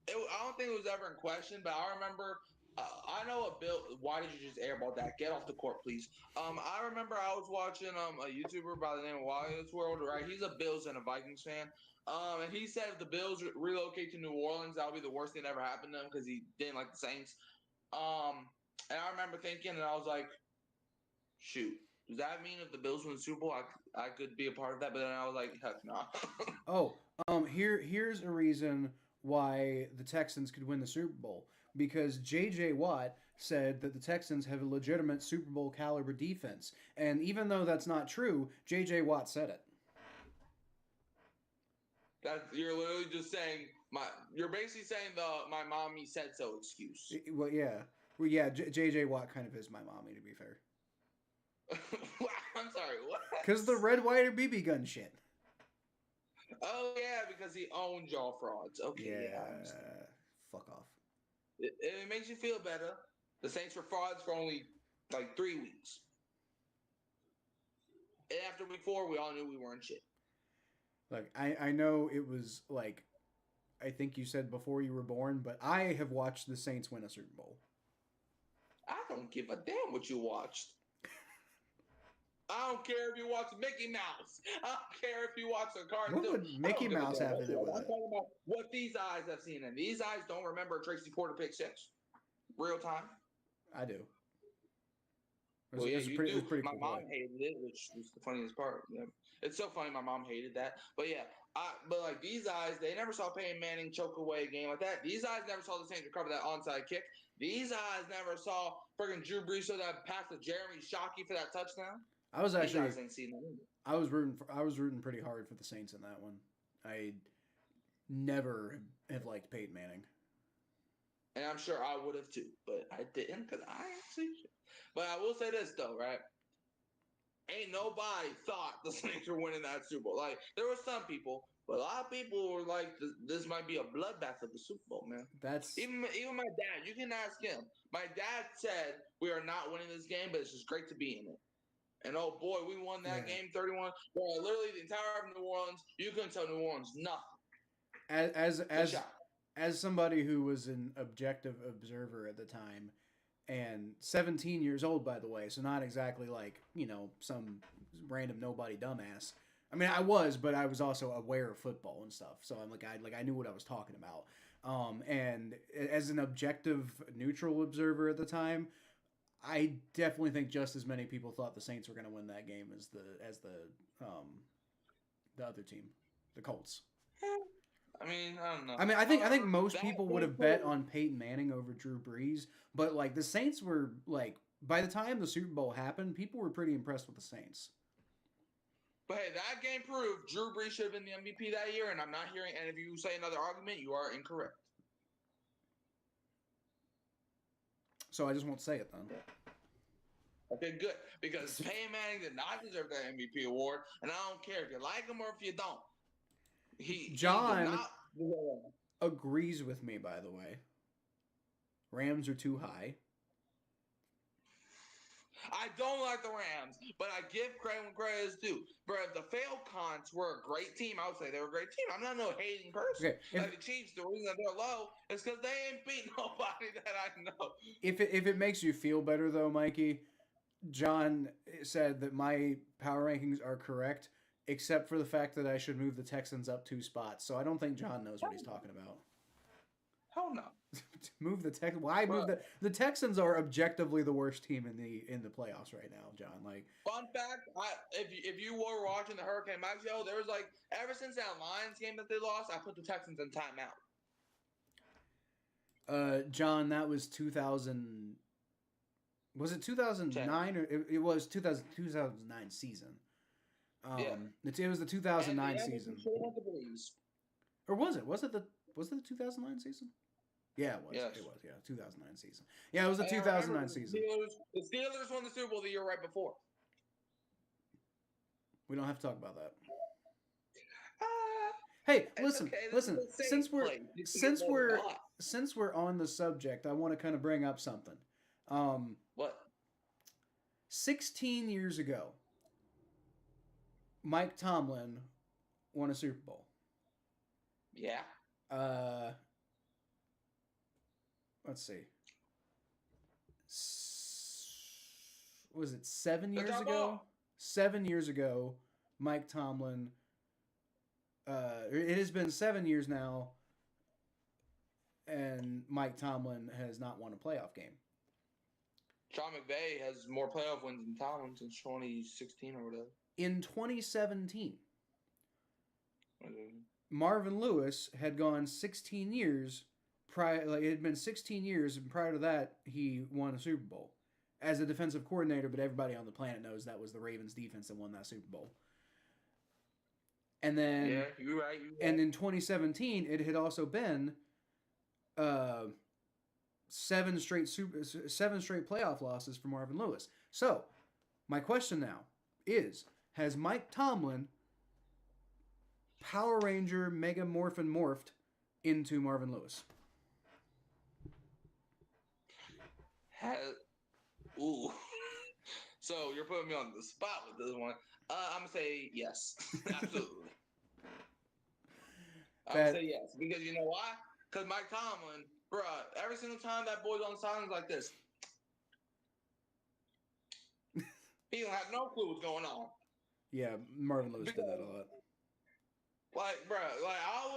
don't think it was ever in question, but I remember. I know a Bill. Why did you just airball that? Get off the court, please. I remember I was watching a YouTuber by the name of Wild's World. Right, he's a Bills and a Vikings fan. And he said if the Bills relocate to New Orleans, that would be the worst thing that ever happened to them because he didn't like the Saints. And I remember thinking, and I was like, shoot, does that mean if the Bills win the Super Bowl, I could be a part of that? But then I was like, heck no. Here's a reason why the Texans could win the Super Bowl. Because J.J. Watt said that the Texans have a legitimate Super Bowl caliber defense. And even though that's not true, J.J. Watt said it. You're literally just saying, you're basically saying my mommy said so excuse. Well, yeah. J.J. Watt kind of is my mommy, to be fair. I'm sorry, what? Because the red, white, or BB gun shit. Oh, yeah, because he owned y'all frauds. Okay, yeah. Fuck off. It makes you feel better. The Saints were frauds for only 3 weeks. And after week 4, we all knew we weren't shit. Look, I know it was I think you said before you were born, but I have watched the Saints win a Super Bowl. I don't give a damn what you watched. I don't care if you watch Mickey Mouse. I don't care if you watch a cartoon. What would Mickey Mouse have to do with I'm it? talking about what these eyes have seen, and these eyes don't remember Tracy Porter pick six, real time. I do. Well, yeah, you do. Pretty My cool mom play. hated it, which was the funniest part. Yeah. It's so funny. My mom hated that, but yeah, but like these eyes, they never saw Peyton Manning choke away a game like that. These eyes never saw the Saints recover that onside kick. These eyes never saw friggin' Drew Brees throw that pass to Jeremy Shockey for that touchdown. I was actually, these eyes ain't seen that either. I was rooting pretty hard for the Saints in that one. I never have liked Peyton Manning. And I'm sure I would have too, but I didn't because I actually. But I will say this though, right? Ain't nobody thought the Saints were winning that Super Bowl. Like there were some people, but a lot of people were like, "This might be a bloodbath of the Super Bowl, man." That's even my dad. You can ask him. My dad said we are not winning this game, but it's just great to be in it. And oh boy, we won that game 31. Well, literally the entire of New Orleans. You couldn't tell New Orleans nothing. As somebody who was an objective observer at the time, and 17 years old, by the way, so not exactly like, some random nobody dumbass. I mean, I was, but I was also aware of football and stuff. So I knew what I was talking about. And as an objective, neutral observer at the time, I definitely think just as many people thought the Saints were going to win that game as the other team, the Colts. I mean, I don't know. I mean, I think most people would have bet on Peyton Manning over Drew Brees, but like the Saints were like, by the time the Super Bowl happened, people were pretty impressed with the Saints. But hey, that game proved Drew Brees should have been the MVP that year, and I'm not hearing. And if you say another argument, you are incorrect. So I just won't say it then. Okay, good. Because Peyton Manning did not deserve that MVP award, and I don't care if you like him or if you don't. John agrees with me, by the way. Rams are too high. I don't like the Rams, but I give credit when credit is due. But if the Falcons were a great team, I would say they were a great team. I'm not no hating person. Okay, like the Chiefs, the reason they're low is because they ain't beat nobody that I know. If it makes you feel better, though, Mikey, John said that my power rankings are correct, except for the fact that I should move the Texans up 2 spots. So I don't think John knows what he's talking about. Hell no. Move the Texans? Why move the Texans? Are objectively the worst team in the playoffs right now, John. Like, fun fact, if you were watching the Hurricane Mike show, there was like ever since that Lions game that they lost, I put the Texans in timeout. John, that was 2000. Was it 2009 or it was 2009 season? It was the 2009 season. Or was it? Was it the 2009 season? Yeah, it was. Yes. It was. Yeah, 2009 season. Yeah, it was the 2009 season. The Steelers won the Super Bowl the year right before. We don't have to talk about that. Hey, listen. Okay. Listen. Since we're on the subject, I want to kind of bring up something. What? 16 years ago, Mike Tomlin won a Super Bowl. Yeah. Let's see. Was it 7 years ago? 7 years ago, Mike Tomlin. It has been 7 years now, and Mike Tomlin has not won a playoff game. Sean McVay has more playoff wins than Tomlin since 2016 or whatever. In 2017, Marvin Lewis had gone 16 years prior. Like it had been 16 years, and prior to that, he won a Super Bowl as a defensive coordinator. But everybody on the planet knows that was the Ravens defense that won that Super Bowl. And then, yeah, you're right. And in 2017, it had also been 7 straight playoff losses for Marvin Lewis. So, my question now is: has Mike Tomlin Power Ranger Mega Morphin morphed into Marvin Lewis? Ooh. So you're putting me on the spot with this one. I'm gonna say yes, absolutely. I'll say yes. Because you know why? Because Mike Tomlin, bruh, every single time that boy's on the sidelines like this, he don't have no clue what's going on. Yeah, Marvin Lewis did that a lot. Like, bro, like I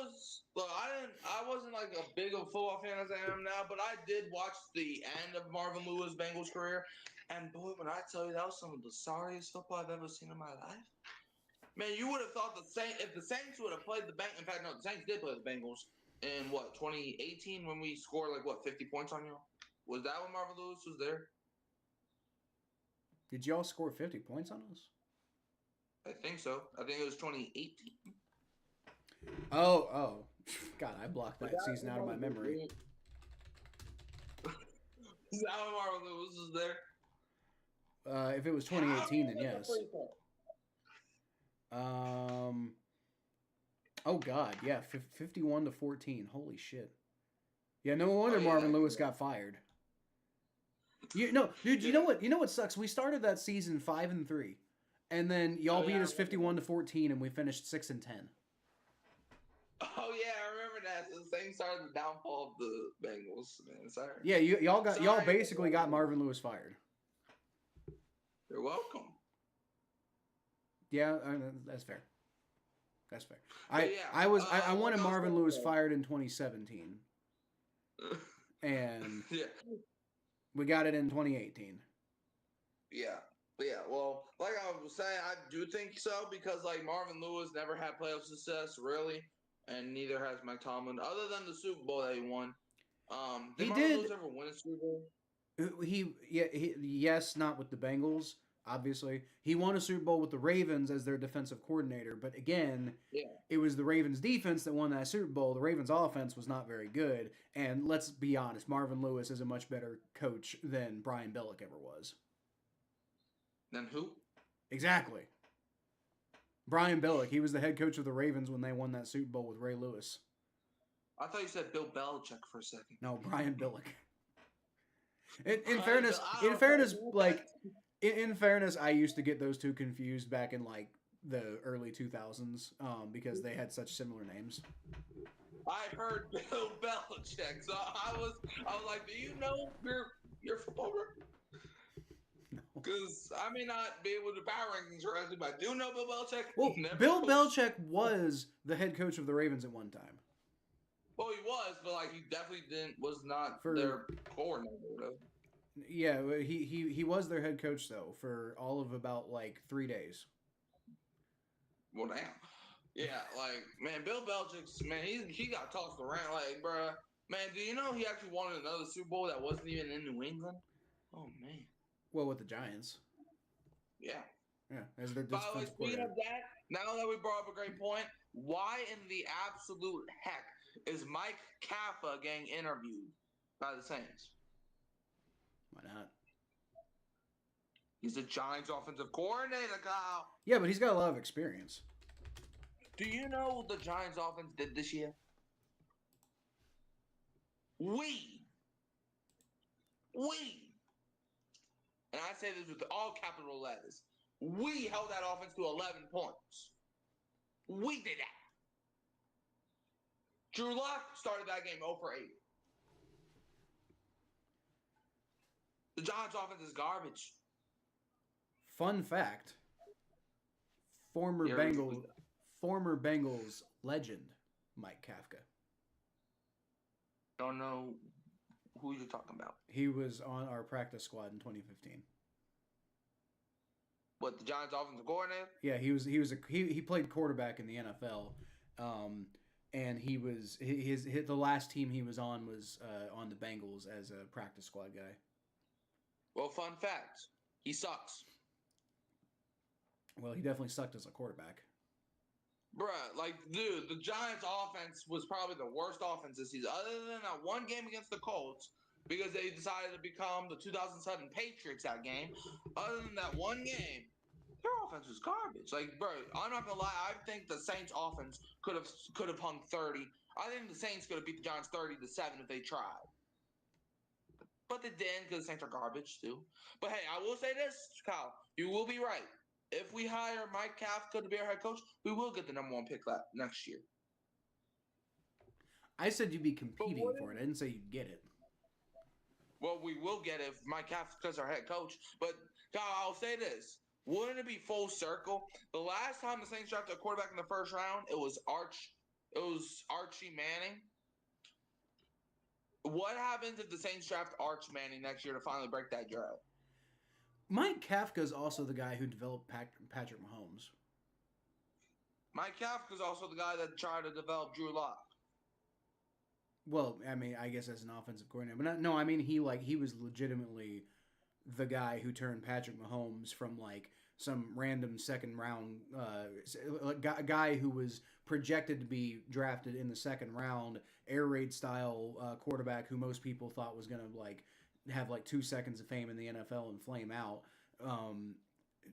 wasn't like a big of a football fan as I am now, but I did watch the end of Marvin Lewis' Bengals career, and boy, when I tell you that was some of the sorriest football I've ever seen in my life. Man, you would have thought if the Saints would have played the Bengals. In fact, no, the Saints did play the Bengals in 2018 when we scored 50 points on you. Was that when Marvin Lewis was there? Did y'all score 50 points on us? I think so. I think it was 2018. Oh. God, I blocked that season out of my memory. Is that when Marvin Lewis was there? If it was 2018, then yes. Oh God, yeah, 51-14. Holy shit. Yeah, no wonder Marvin Lewis got fired. Dude, you know what? You know what sucks? We started that season 5-3, and then y'all beat us 51-14, and we finished 6-10. Oh yeah, I remember that. The Saints started the downfall of the Bengals. Man, sorry. Yeah, y'all basically got Marvin Lewis fired. You're welcome. Yeah, that's fair. That's fair. I wanted Marvin Lewis fired in 2017, and we got it in 2018. Yeah. Well, like I was saying, I do think so because Marvin Lewis never had playoff success really, and neither has Mike Tomlin, other than the Super Bowl that he won. Did Marvin Lewis ever win a Super Bowl? Yes, not with the Bengals. Obviously, he won a Super Bowl with the Ravens as their defensive coordinator. But again, it was the Ravens' defense that won that Super Bowl. The Ravens' offense was not very good. And let's be honest, Marvin Lewis is a much better coach than Brian Billick ever was. Than who? Exactly. Brian Billick. He was the head coach of the Ravens when they won that Super Bowl with Ray Lewis. I thought you said Bill Belichick for a second. No, Brian Billick. In fairness, I used to get those two confused back in the early 2000s because they had such similar names. I heard Bill Belichick, so I was like, do you know your footballer? No. Because I may not be able to power rankings correctly, but I do know Bill Belichick. Well, Bill Belichick was the head coach of the Ravens at one time. Well, he was, but he definitely was not their coordinator, though. Yeah, he was their head coach though for all of about 3 days. Well, damn. Yeah, man, Bill Belichick's he got tossed around, bruh. Man, do you know he actually won another Super Bowl that wasn't even in New England? Oh man. Well, with the Giants. Yeah. Yeah, as their defensive coordinator. Speaking of that, now that we brought up a great point, why in the absolute heck is Mike Kafka getting interviewed by the Saints? Why not? He's the Giants' offensive coordinator, Kyle. Yeah, but he's got a lot of experience. Do you know what the Giants' offense did this year? We, and I say this with all capital letters, we held that offense to 11 points. We did that. Drew Lock started that game 0 for 8. The Giants' offense is garbage. Fun fact: former Bengals legend Mike Kafka. Don't know who you're talking about. He was on our practice squad in 2015. What, the Giants' offensive coordinator? Yeah, he played quarterback in the NFL, and the last team he was on the Bengals as a practice squad guy. Well, fun fact, he sucks. Well, he definitely sucked as a quarterback. Bruh, dude, the Giants' offense was probably the worst offense this season, other than that one game against the Colts, because they decided to become the 2007 Patriots that game. Other than that one game, their offense was garbage. Bro, I'm not gonna lie, I think the Saints' offense could have hung 30. I think the Saints could have beat the Giants 30-7 if they tried. But they didn't, because the Saints are garbage too. But hey, I will say this, Kyle, you will be right. If we hire Mike Kafka to be our head coach, we will get the #1 pick next year. I said you'd be But competing for it. I didn't say you'd get it. well, we will get it if Mike Kafka's our head coach. But I'll say this: wouldn't it be full circle? The last time the Saints drafted a quarterback in the first round, it was Archie Manning. What happens if the Saints draft Arch Manning next year to finally break that drought? Mike Kafka is also the guy who developed Patrick Mahomes. Mike Kafka is also the guy that tried to develop Drew Lock. Well, I mean, I guess as an offensive coordinator, but no, I mean he was legitimately the guy who turned Patrick Mahomes from like some random second round guy who was projected to be drafted in the second round, air raid style quarterback who most people thought was gonna like have like 2 seconds of fame in the NFL and flame out.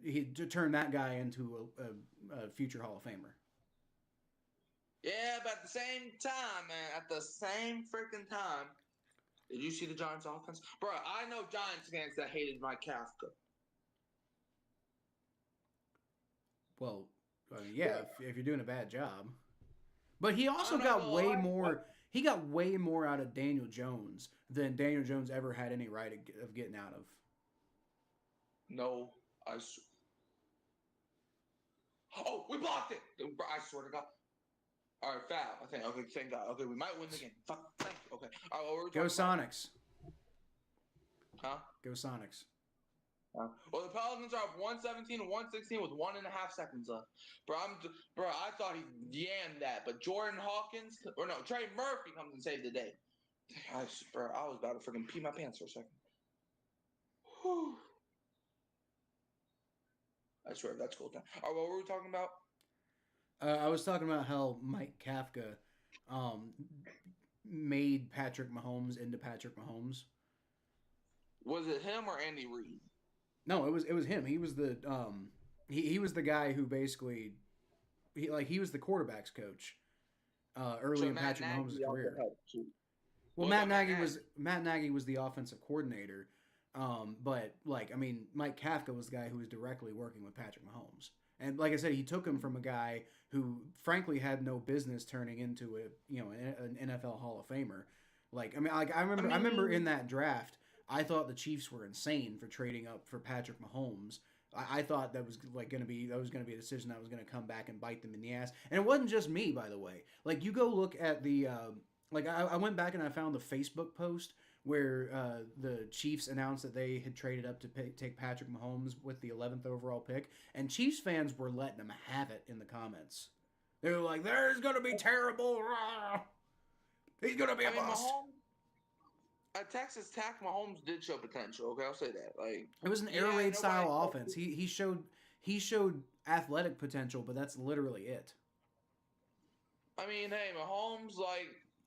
He turned that guy into a future Hall of Famer. Yeah, but at the same time, man, at the same freaking time, did you see the Giants offense? Bro, I know Giants fans that hated Mike Kafka. Well, I mean, yeah, if you're doing a bad job. But he also got way more. He got way more out of Daniel Jones than Daniel Jones ever had any right of getting out of. No, oh, we blocked it! I swear to God. All right, foul. I think. Okay, thank God. Okay, we might win the game. Fuck. Thank you. Okay. All right, what were we Go Sonics. Huh? Go Sonics. Well, the Pelicans are up 117 to 116 with 1.5 seconds left. Bro, I thought he yammed that, but Jordan Hawkins, or no, Trey Murphy comes and saved the day. I was about to freaking pee my pants for a second. Whew. I swear, that's cool time. All right, what were we talking about? I was talking about how Mike Kafka made Patrick Mahomes into Patrick Mahomes. Was it him or Andy Reid? No, it was him. He was the he was the guy who basically he was the quarterback's coach early in Patrick Mahomes' career. Well, Matt Nagy was the offensive coordinator, but like I mean, Mike Kafka was the guy who was directly working with Patrick Mahomes. And like I said, he took him from a guy who, frankly, had no business turning into an NFL Hall of Famer. Like I mean, I remember in that draft, I thought the Chiefs were insane for trading up for Patrick Mahomes. I thought that was going to be a decision that was going to come back and bite them in the ass. And it wasn't just me, by the way. Like you go look at the I went back and I found the Facebook post where the Chiefs announced that they had traded up to take Patrick Mahomes with the 11th overall pick, and Chiefs fans were letting them have it in the comments. They were like, "There's gonna be terrible. He's gonna be a bust." Mahomes, at Texas Tech, Mahomes did show potential. Okay, I'll say that. Like it was an air raid style offense. He showed athletic potential, but that's literally it. I mean, hey, Mahomes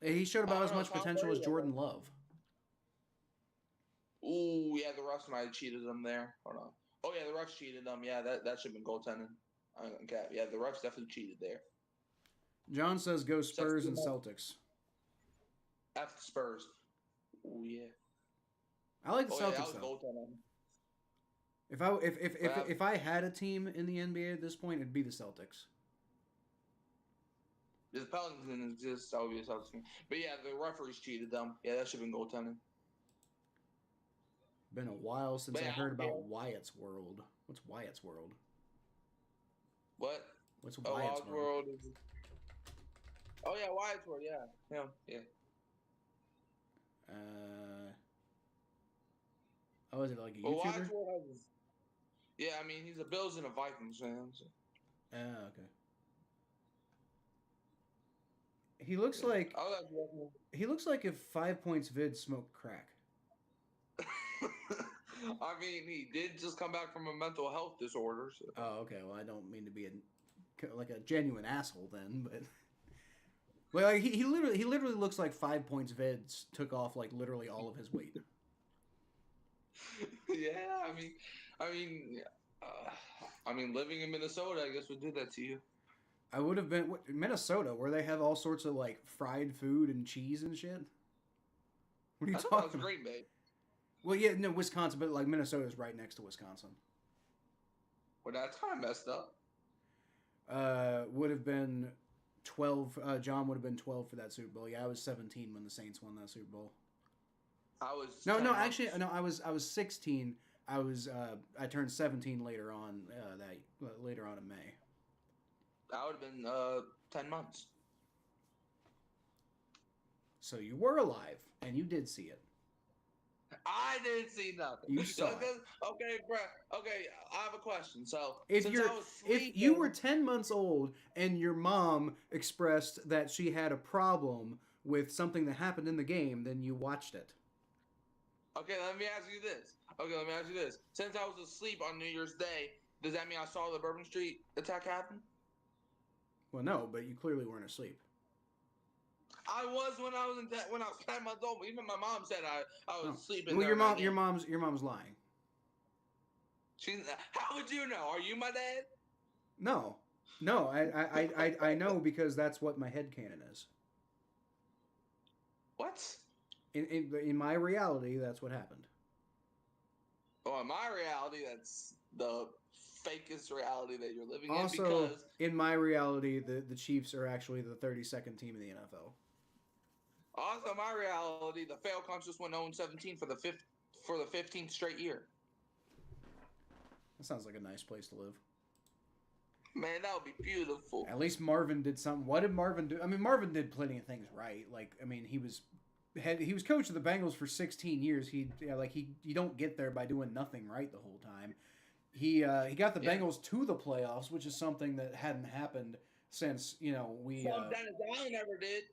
he showed about as much potential as Jordan Love. Ooh, yeah, the refs might have cheated them there. Hold on. Oh, yeah, the refs cheated them. Yeah, that should have been goaltending. Yeah, the refs definitely cheated there. John says go Spurs and Celtics. F the Spurs. Ooh, yeah. I like the Celtics, though. If I had a team in the NBA at this point, it'd be the Celtics. The Pelicans didn't exist, that would be a Celtics team. But yeah, the referees cheated them. Yeah, that should have been goaltending. Been a while since I heard about Wyatt's World. What's Wyatt's World? What? What's Wyatt's World? Oh yeah, Wyatt's World. Yeah. Oh, is it like a YouTuber? Yeah, I mean he's a Bills and a Vikings fan. So. Okay. He looks like if 5 Points Vid smoked crack. I mean, he did just come back from a mental health disorder. So. Oh, okay. Well, I don't mean to be a genuine asshole then, but well, he literally looks like 5 Points Vids took off like literally all of his weight. Yeah, I mean, living in Minnesota, I guess would do that to you. I would have been Minnesota, where they have all sorts of like fried food and cheese and shit. What are you talking about? That's Green Bay. Well, yeah, no, Wisconsin, but like Minnesota's right next to Wisconsin. Well, that's kind of messed up. Would have been 12. John would have been 12 for that Super Bowl. Yeah, I was 17 when the Saints won that Super Bowl. I was No, 10 no, months. actually, no. I was 16. I turned 17 later on later on in May. I would have been 10 months. So you were alive and you did see it. I didn't see nothing. You saw it. Okay, bro. Okay, I have a question. So If since you're I was if sleeping, you were 10 months old and your mom expressed that she had a problem with something that happened in the game, then you watched it. okay, let me ask you this. Okay, let me ask you this. Since I was asleep on New Year's Day, does that mean I saw the Bourbon Street attack happen? Well, no, but you clearly weren't asleep. I was when I was 10 months old. Even my mom said I was sleeping. Well, your mom's lying. How would you know? Are you my dad? No, I know because that's what my headcanon is. What? In my reality, that's what happened. Well, in my reality, that's the fakest reality that you're living Also, in. Because in my reality, the Chiefs are actually the 32nd team in the NFL. also, my reality, the Falcons just went 0-17 for the 15th straight year. That sounds like a nice place to live. Man, that would be beautiful. At least Marvin did something. What did Marvin do? I mean, Marvin did plenty of things right. Like, I mean, he was coach of the Bengals for 16 years. You don't get there by doing nothing right the whole time. He got the Bengals to the playoffs, which is something that hadn't happened since Dennis Allen never did.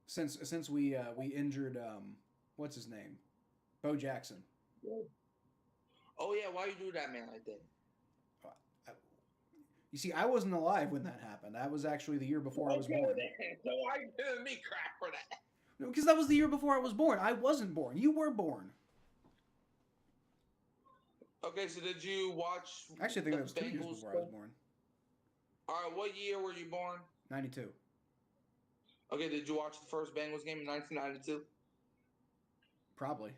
Since we injured what's his name, Bo Jackson. Oh yeah, why you do that, man, like that? You see, I wasn't alive when that happened. That was actually the year before I was born. So why are you giving me crap for that? No, because that was the year before I was born. I wasn't born. You were born. Okay, so did you watch? Actually, I think that was 2 years before I was born. All right, what year were you born? 92. Okay, did you watch the first Bengals game in 1992? Probably.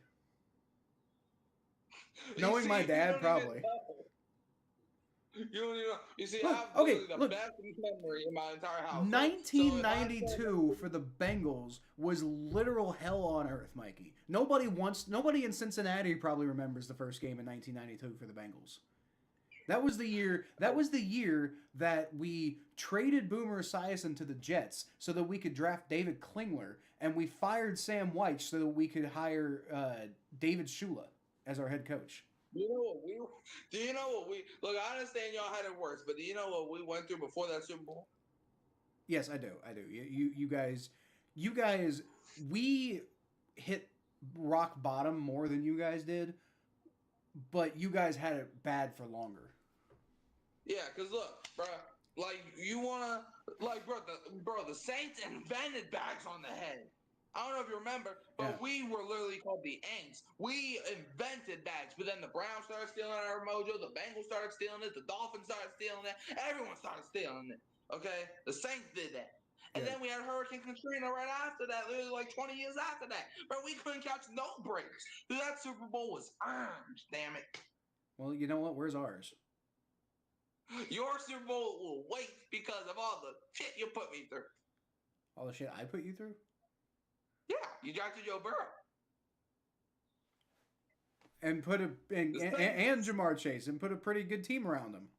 Knowing my dad, probably. You don't even know. You see, look, I have the best memory in my entire house. 1992 for the Bengals was literal hell on earth, Mikey. Nobody in Cincinnati probably remembers the first game in 1992 for the Bengals. That was the year that we traded Boomer Esiason to the Jets so that we could draft David Klingler, and we fired Sam White so that we could hire David Shula as our head coach. Do you know what we look? I understand y'all had it worse, but do you know what we went through before that Super Bowl? Yes, I do. You guys, we hit rock bottom more than you guys did, but you guys had it bad for longer. Yeah, cause look, bro, the Saints invented bags on the head. I don't know if you remember, but we were literally called the Aints. We invented bags, but then the Browns started stealing our mojo, the Bengals started stealing it, the Dolphins started stealing it, everyone started stealing it. Okay? The Saints did that. And then we had Hurricane Katrina right after that, literally like 20 years after that. But we couldn't catch no breaks. That Super Bowl was earned, damn it. Well, you know what? Where's ours? Your Super Bowl will wait because of all the shit you put me through. All the shit I put you through? Yeah, you drafted Joe Burrow. And and Jamar Chase and put a pretty good team around him.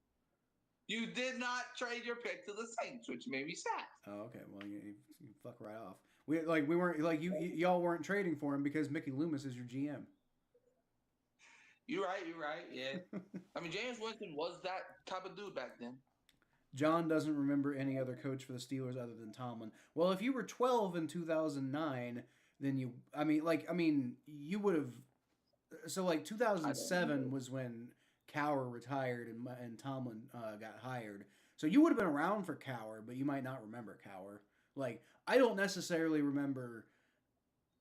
You did not trade your pick to the Saints, which made me sad. Oh, okay. Well, you fuck right off. We weren't y'all weren't trading for him because Mickey Loomis is your GM. You're right. Yeah. I mean, James Winston was that type of dude back then. John doesn't remember any other coach for the Steelers other than Tomlin. Well, if you were 12 in 2009, then you would have. So 2007 was when Cowher retired and Tomlin got hired. So you would have been around for Cowher, but you might not remember Cowher. I don't necessarily remember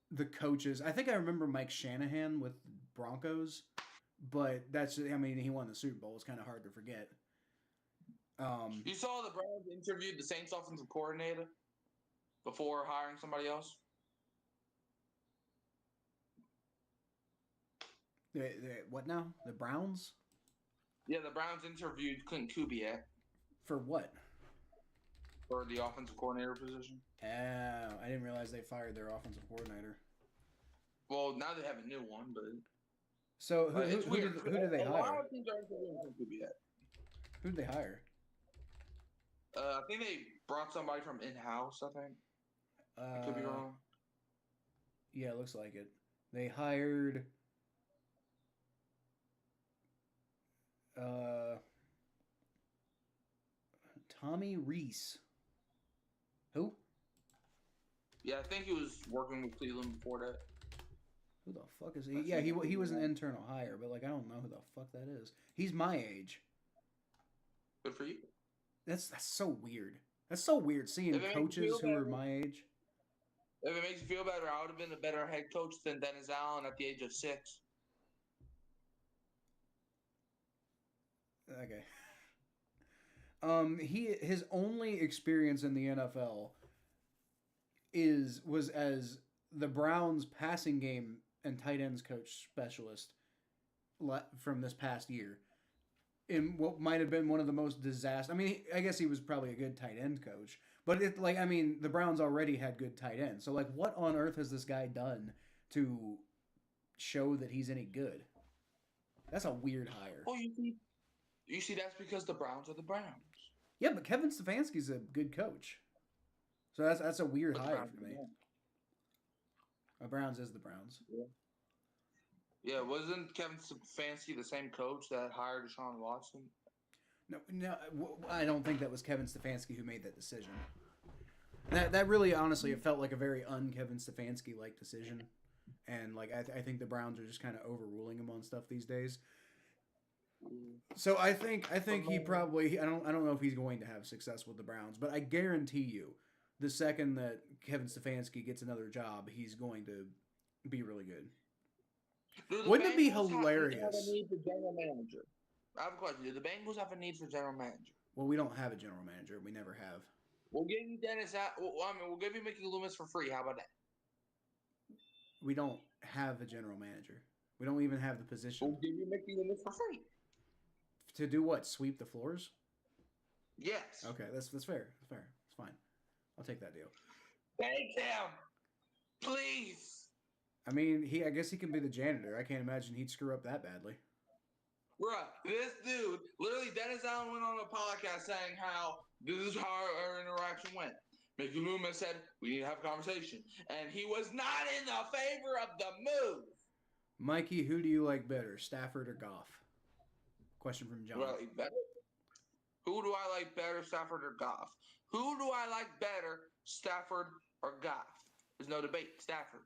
the coaches. I think I remember Mike Shanahan with Broncos, but he won the Super Bowl. It's kind of hard to forget. You saw the Browns interviewed the Saints offensive coordinator before hiring somebody else? What now? The Browns? Yeah, the Browns interviewed Clint Kubiak. For what? for the offensive coordinator position. Oh, I didn't realize they fired their offensive coordinator. Well, now they have a new one, but So it's weird. Who did they A lot hire? of teams aren't doing something yet. Who did they hire? I think they brought somebody from in-house. I think I could be wrong. Yeah, it looks like it. They hired Tommy Reese. Who? Yeah, I think he was working with Cleveland before that. Who the fuck is he? Yeah, he was an internal hire, but like I don't know who the fuck that is. He's my age. Good for you. That's so weird. That's so weird seeing coaches who are my age. If it makes you feel better, I would have been a better head coach than Dennis Allen at the age of 6. Okay. His only experience in the NFL was as the Browns passing game and tight ends coach specialist from this past year. In what might have been one of the most disaster. I mean, I guess he was probably a good tight end coach, but the Browns already had good tight ends. So like, what on earth has this guy done to show that he's any good? That's a weird hire. Oh, you see, that's because the Browns are the Browns. Yeah, but Kevin Stefanski's a good coach, so that's a weird hire for me. The Browns is the Browns. Yeah, wasn't Kevin Stefanski the same coach that hired Deshaun Watson? No, I don't think that was Kevin Stefanski who made that decision. That really, honestly, it felt like a very un-Kevin Stefanski-like decision, and like I think the Browns are just kind of overruling him on stuff these days. So I think he probably I don't know if he's going to have success with the Browns, but I guarantee you, the second that Kevin Stefanski gets another job, he's going to be really good. Wouldn't it be hilarious? Have a need for general manager? I have a question. Do the Bengals have a need for general manager? Well, we don't have a general manager. We never have. We'll give you we'll give you Mickey Loomis for free. How about that? We don't have a general manager. We don't even have the position. We'll give you Mickey Loomis for free. To do what? Sweep the floors? Yes. Okay, that's fair. That's fair. It's fine. I'll take that deal. Thank him, please. I mean, I guess he can be the janitor. I can't imagine he'd screw up that badly. Bruh, this dude, literally, Dennis Allen went on a podcast saying how this is how our interaction went. Mickey Loomis said, we need to have a conversation. And he was not in the favor of the move. Mikey, who do you like better, Stafford or Goff? Question from John. Who do I like better, Stafford or Goff? Who do I like better, Stafford or Goff? There's no debate. Stafford.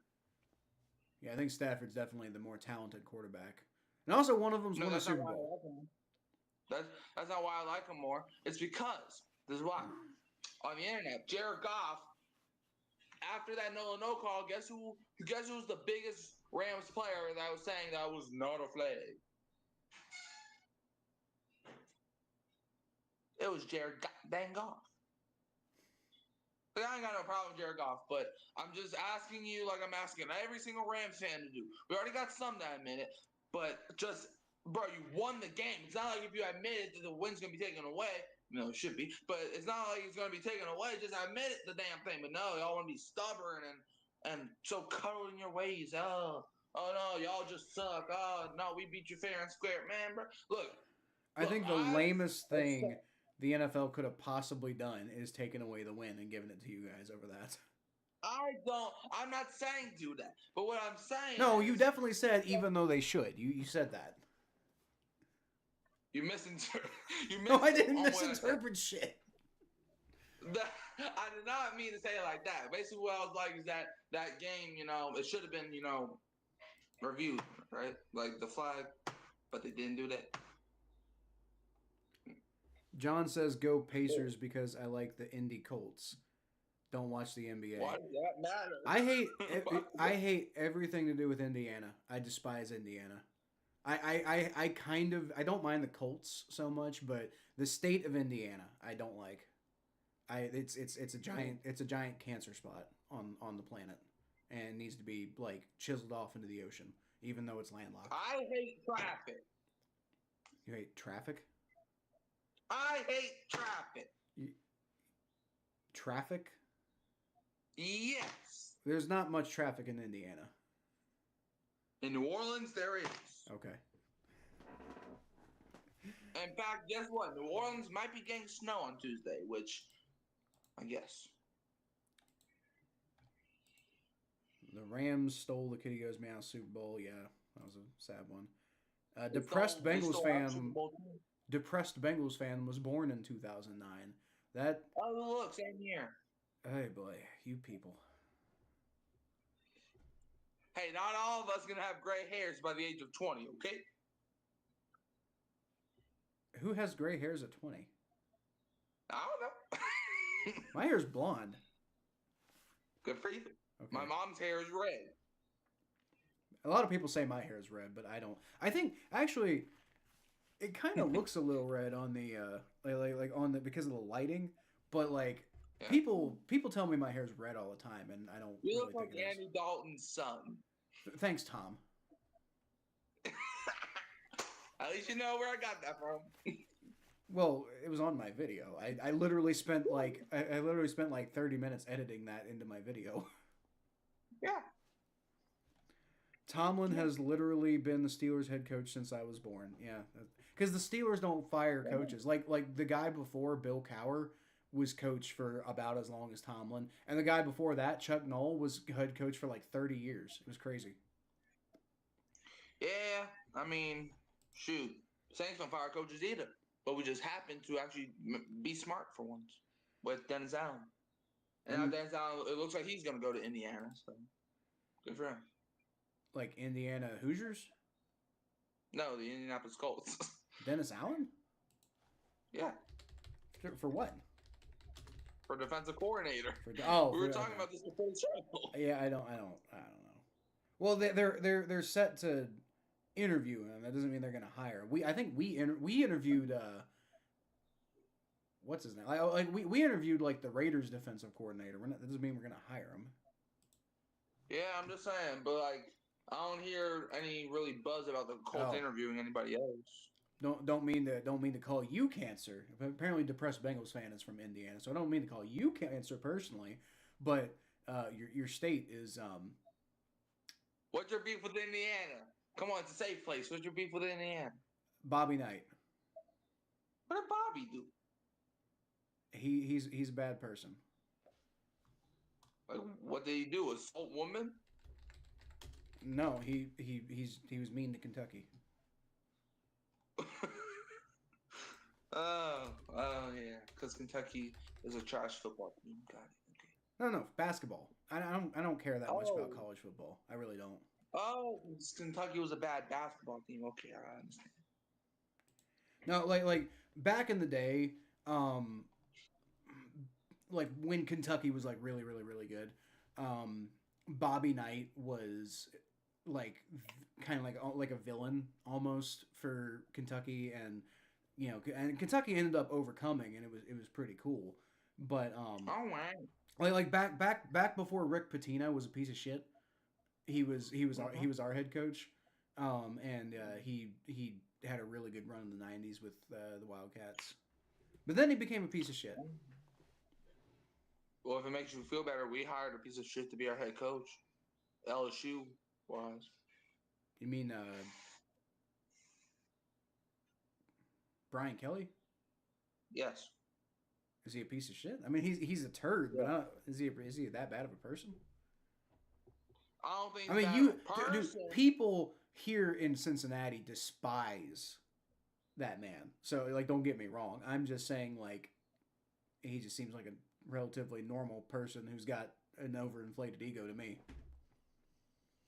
Yeah, I think Stafford's definitely the more talented quarterback. And also one of them's won a Super Bowl. That's not why I like him more. It's because, this is why. On the internet, Jared Goff, after that no call, guess who's the biggest Rams player that was saying that was not a flag? It was Jared Goff. I ain't got no problem with Jared Goff, but I'm just asking you like I'm asking every single Rams fan to do. We already got some that admit it, but just, bro, you won the game. It's not like if you admit it that the win's going to be taken away. No, it should be, but it's not like it's going to be taken away. Just admit it, the damn thing. But no, y'all want to be stubborn and so cuddled in your ways. Oh no, y'all just suck. Oh no, we beat you fair and square, man, bro. Look, I think the lamest thing the NFL could have possibly done is taken away the win and given it to you guys over that. I'm not saying do that. But what I'm saying No, you definitely said even though they should. You said that. You misinterpreted. No, I didn't misinterpret shit. I did not mean to say it like that. Basically what I was like is that game, it should have been, reviewed, right? Like the flag, but they didn't do that. John says go Pacers because I like the Indy Colts. Don't watch the NBA. Why does that matter? I hate everything to do with Indiana. I despise Indiana. I don't mind the Colts so much, but the state of Indiana I don't like. It's a giant cancer spot on the planet, and it needs to be like chiseled off into the ocean, even though it's landlocked. I hate traffic. You hate traffic? I hate traffic. Traffic? Yes. There's not much traffic in Indiana. In New Orleans, there is. Okay. In fact, guess what? New Orleans might be getting snow on Tuesday, which I guess. The Rams stole the Kitty Goes Meow Super Bowl. Yeah, that was a sad one. They stole our Super Bowl too. Depressed Bengals fan was born in 2009. That. Oh, look, same here. Hey boy, you people. Hey, not all of us gonna have gray hairs by the age of 20, okay? Who has gray hairs at 20? I don't know. My hair's blonde. Good for you. Okay. My mom's hair is red. A lot of people say my hair is red, but I don't. I think actually, it kind of looks a little red on the like on the because of the lighting. But like Yeah. people tell me my hair's red all the time, and I don't. You really look like think it is. Andy Dalton's son. Thanks, Tom. At least you know where I got that from. Well, it was on my video. I literally spent like I literally spent like 30 minutes editing that into my video. Yeah. Tomlin has literally been the Steelers head coach since I was born. Yeah, because the Steelers don't fire coaches. Like the guy before, Bill Cowher, was coach for about as long as Tomlin, and the guy before that, Chuck Noll, was head coach for like 30 years. It was crazy. Yeah, I mean, shoot, Saints don't fire coaches either, but we just happen to actually be smart for once with Dennis Allen. And now Dennis Allen, it looks like he's going to go to Indiana, so good for him. Like Indiana Hoosiers? No, the Indianapolis Colts. Dennis Allen? Yeah. For what? For defensive coordinator. We were talking about this before the show. Yeah, I don't know. Well, they're set to interview him. That doesn't mean they're gonna hire him. I think we interviewed what's his name? We interviewed like the Raiders defensive coordinator. That doesn't mean we're gonna hire him. Yeah, I'm just saying, but like I don't hear any really buzz about the Colts interviewing anybody else. Don't mean to call you cancer. Apparently, depressed Bengals fan is from Indiana, so I don't mean to call you cancer personally, but your state is What's your beef with Indiana? Come on, it's a safe place. What's your beef with Indiana? Bobby Knight. What did Bobby do? He's a bad person. Like, what did he do? Assault women? No, he was mean to Kentucky. Oh yeah, because Kentucky is a trash football team. Got it. Okay. No, basketball. I don't care that much about college football. I really don't. Oh, Kentucky was a bad basketball team. Okay, I understand. No, like back in the day, like when Kentucky was like really, really, really good, Bobby Knight was like kind of like a villain almost for Kentucky, and and Kentucky ended up overcoming, and it was pretty cool. But Oh wow. like back before Rick Pitino was a piece of shit, he was our head coach, and he had a really good run in the '90s with the Wildcats, but then he became a piece of shit. Well, if it makes you feel better, we hired a piece of shit to be our head coach. LSU was. You mean Brian Kelly? Yes. Is he a piece of shit? I mean, he's a turd, but is he that bad of a person? I don't think. I mean, dude, people here in Cincinnati despise that man. So, like, don't get me wrong. I'm just saying, like, he just seems like a relatively normal person who's got an overinflated ego to me.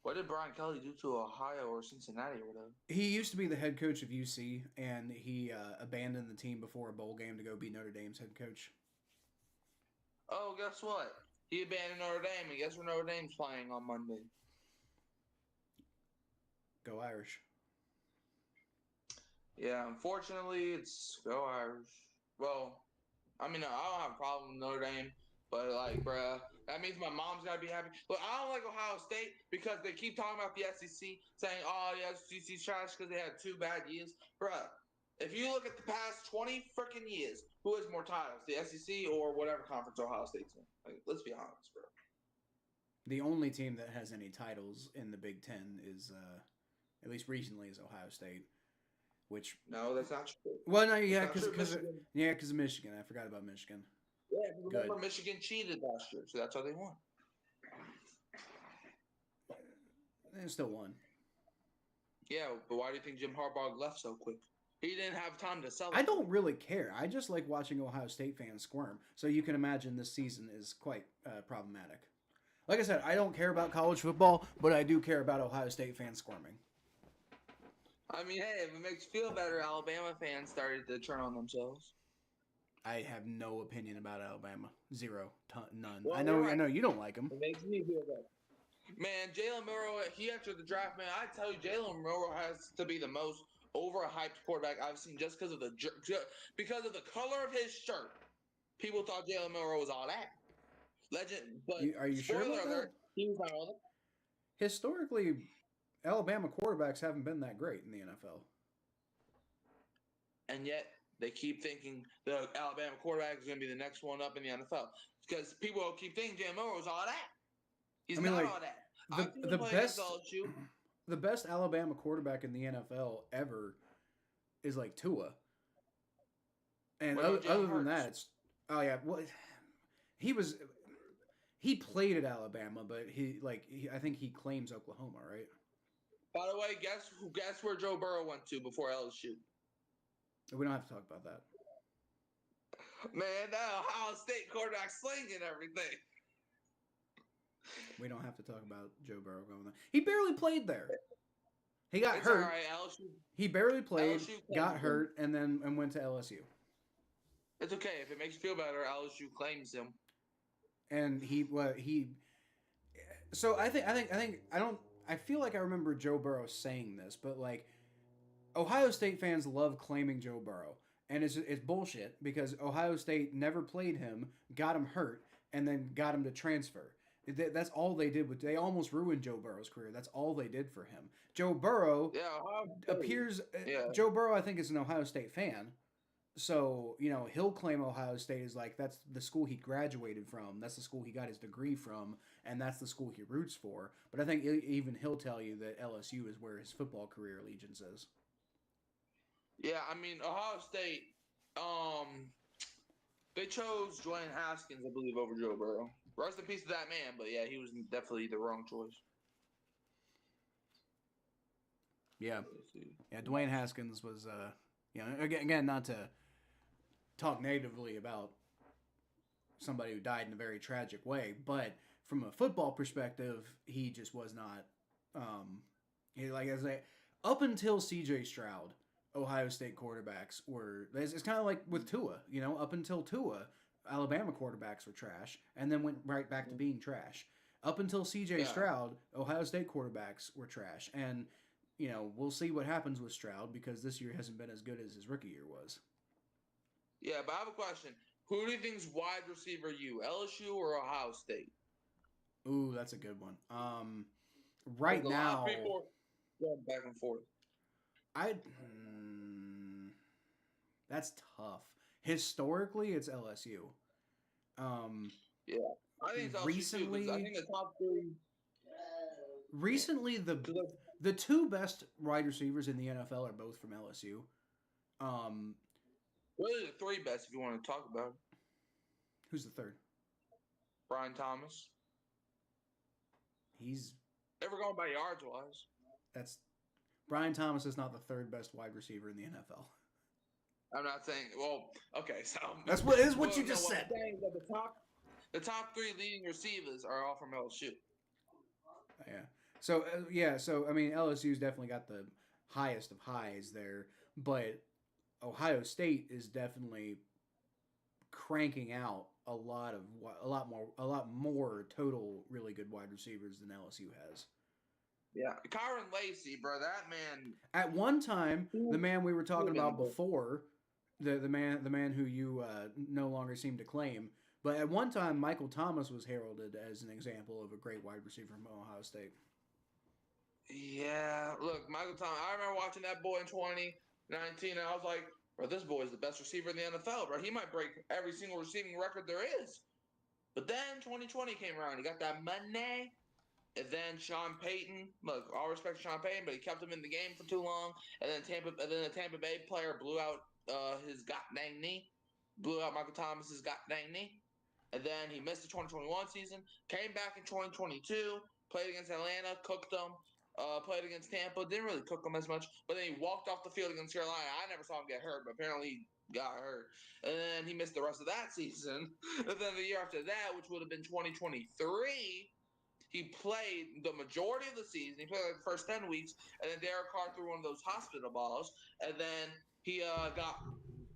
What did Brian Kelly do to Ohio or Cincinnati or whatever? He used to be the head coach of UC, and he abandoned the team before a bowl game to go be Notre Dame's head coach. Oh, guess what? He abandoned Notre Dame, and guess where Notre Dame's playing on Monday? Go Irish. Yeah, unfortunately, it's go Irish. Well, I mean, I don't have a problem with Notre Dame, but, like, bruh, that means my mom's got to be happy. Look, I don't like Ohio State because they keep talking about the SEC, saying, oh, the SEC's trash because they had 2 bad years. Bruh, If you look at the past 20 freaking years, who has more titles, the SEC or whatever conference Ohio State's in? Like, let's be honest, bro. The only team that has any titles in the Big Ten is, at least recently, is Ohio State. Which no, that's not true. Well, no, yeah, because of Michigan. I forgot about Michigan. Yeah, remember Michigan cheated last year, so that's how they won. They still won. Yeah, but why do you think Jim Harbaugh left so quick? He didn't have time to celebrate. I don't really care. I just like watching Ohio State fans squirm. So you can imagine this season is quite problematic. Like I said, I don't care about college football, but I do care about Ohio State fans squirming. I mean, hey, if it makes you feel better, Alabama fans started to turn on themselves. I have no opinion about Alabama. Zero. None. Well, I know you don't like them. It makes me feel better. Man, Jalen Milroe, he entered the draft, man. I tell you, Jalen Milroe has to be the most overhyped quarterback I've seen just because of the color of his shirt. People thought Jalen Milroe was all that. Legend, but are you sure about that? He was not all that. Historically, Alabama quarterbacks haven't been that great in the NFL. And yet, they keep thinking the Alabama quarterback is going to be the next one up in the NFL. Because people will keep thinking Jalen Milroe is all that. He's not all that. The best Alabama quarterback in the NFL ever is like Tua. And other than that, it's he played at Alabama, but I think he claims Oklahoma, right? By the way, guess where Joe Burrow went to before LSU? We don't have to talk about that. Man, that Ohio State quarterback slinging everything. We don't have to talk about Joe Burrow going there. He barely played there. He got hurt. All right, LSU. He barely played, got hurt, and went to LSU. It's okay if it makes you feel better. LSU claims him. And So I feel like I remember Joe Burrow saying this, but like Ohio State fans love claiming Joe Burrow, and it's bullshit because Ohio State never played him, got him hurt, and then got him to transfer. That's all they did. They almost ruined Joe Burrow's career. That's all they did for him. Joe Burrow Joe Burrow, I think, is an Ohio State fan. So, he'll claim Ohio State is like, that's the school he graduated from. That's the school he got his degree from. And that's the school he roots for. But I think even he'll tell you that LSU is where his football career allegiance is. Yeah, I mean, Ohio State, they chose Dwayne Haskins, I believe, over Joe Burrow. Rest in peace to that man, but yeah, he was definitely the wrong choice. Yeah. Yeah, Dwayne Haskins was, again, not to talk negatively about somebody who died in a very tragic way, but from a football perspective, he just was not, up until C.J. Stroud, Ohio State quarterbacks it's kind of like with Tua, up until Tua, Alabama quarterbacks were trash, and then went right back to being trash. Up until C.J. Stroud, Ohio State quarterbacks were trash, and we'll see what happens with Stroud because this year hasn't been as good as his rookie year was. Yeah, but I have a question. Who do you think's wide receiver you, LSU or Ohio State? Ooh, that's a good one. Right now, a lot of people going back and forth. That's tough. Historically, it's LSU. Yeah, I think it's recently, LSU, I think the top three. Recently, the two best wide receivers in the NFL are both from LSU. Really, the three best if you want to talk about it. Who's the third? Brian Thomas. Ever going by yards wise. Brian Thomas is not the third best wide receiver in the NFL. I'm not saying. Well, okay, so that's what you just said. I'm saying that the top three leading receivers are all from LSU. Yeah. So I mean, LSU's definitely got the highest of highs there, but Ohio State is definitely cranking out a lot more total really good wide receivers than LSU has. Yeah, Kyron Lacey, bro, that man. At one time, the man we were talking about before, the man who you no longer seem to claim, but at one time, Michael Thomas was heralded as an example of a great wide receiver from Ohio State. Yeah, look, Michael Thomas. I remember watching that boy in 20. 19, and I was like, bro, this boy is the best receiver in the NFL, bro. He might break every single receiving record there is. But then 2020 came around. He got that money. And then Sean Payton, look, all respect to Sean Payton, but he kept him in the game for too long. And then the Tampa Bay player blew out his god dang knee, blew out Michael Thomas's god dang knee. And then he missed the 2021 season, came back in 2022, played against Atlanta, cooked them. Played against Tampa, didn't really cook them as much, but then he walked off the field against Carolina. I never saw him get hurt, but apparently he got hurt. And then he missed the rest of that season. And then the year after that, which would have been 2023, he played the majority of the season. He played like the first 10 weeks, and then Derek Carr threw one of those hospital balls, and then he got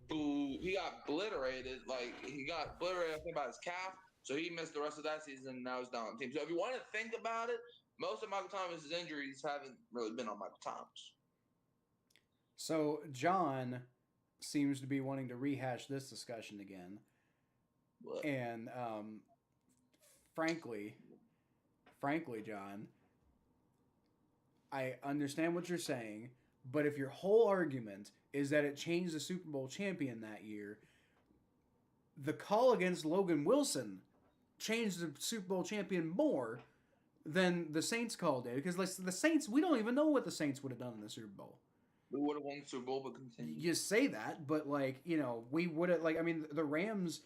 obliterated. Like, he got obliterated, I think, by his calf. So he missed the rest of that season, and now he's down on the team. So if you want to think about it, most of Michael Thomas's injuries haven't really been on Michael Thomas. So John seems to be wanting to rehash this discussion again. What? And frankly, John, I understand what you're saying, but if your whole argument is that it changed the Super Bowl champion that year, the call against Logan Wilson changed the Super Bowl champion more than the Saints call did. Because like, the Saints, we don't even know what the Saints would have done in the Super Bowl. We would have won the Super Bowl, but continue. You say that, but like, you know, we would have, like, I mean, the Rams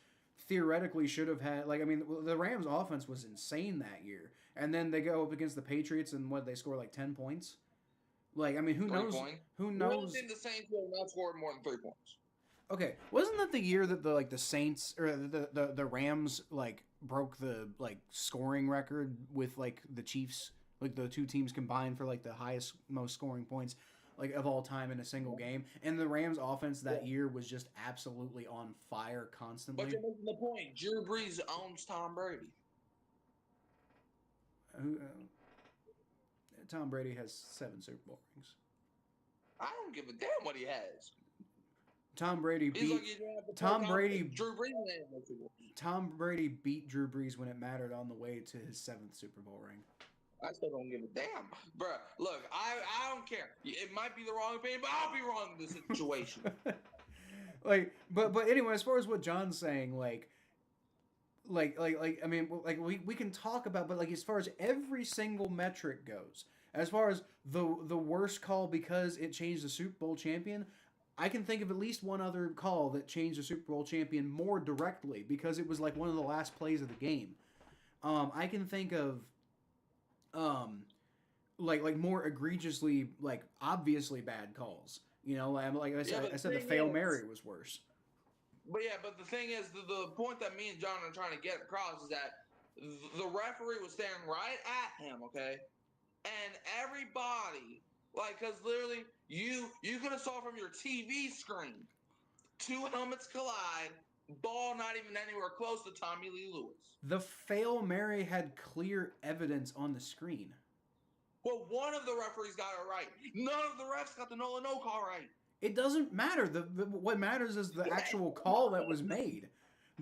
theoretically should have had, like, I mean, the Rams offense was insane that year. And then they go up against the Patriots and what, they score like 10 points? Like, I mean, who knows? Who knows? I don't think the Saints would have not scored more than 3 points. Okay, wasn't that the year that the Saints or the Rams like broke the like scoring record with like the Chiefs, like the two teams combined for like the highest most scoring points like of all time in a single game, and the Rams offense that year was just absolutely on fire constantly. But you're making the point. Drew Brees owns Tom Brady. Tom Brady has 7 Super Bowl rings. I don't give a damn what he has. Tom Brady beat Tom Brady. Drew Brees. Tom Brady beat Drew Brees when it mattered on the way to his 7th Super Bowl ring. I still don't give a damn, bruh. Look, I don't care. It might be the wrong opinion, but I'll be wrong in this situation. Like, but anyway, as far as what John's saying, like, I mean, like we can talk about, but like as far as every single metric goes, as far as the worst call because it changed the Super Bowl champion, I can think of at least one other call that changed the Super Bowl champion more directly because it was like one of the last plays of the game. I can think of like more egregiously, like obviously bad calls. You know, like I said, the Fail Mary was worse. But yeah, but the thing is, the point that me and John are trying to get across is that the referee was staring right at him, okay? And everybody, like, because literally, you could have saw from your TV screen, 2 helmets collide, ball not even anywhere close to Tommy Lee Lewis. The Fail Mary had clear evidence on the screen. Well, one of the referees got it right. None of the refs got the no call right. It doesn't matter. What matters is the actual call that was made.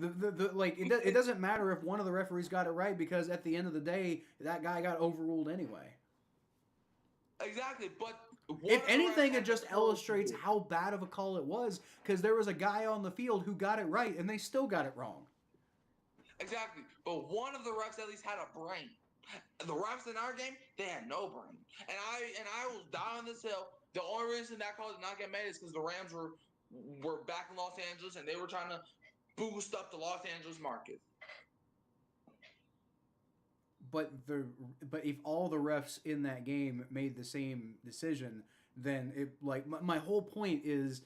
It doesn't matter if one of the referees got it right because at the end of the day, that guy got overruled anyway. Exactly, but if anything, it just illustrates how bad of a call it was because there was a guy on the field who got it right and they still got it wrong. Exactly, but one of the refs at least had a brain. The refs in our game, they had no brain, and I will die on this hill. The only reason that call did not get made is because the Rams were back in Los Angeles and they were trying to boost up the Los Angeles market. But if all the refs in that game made the same decision, then it like my whole point is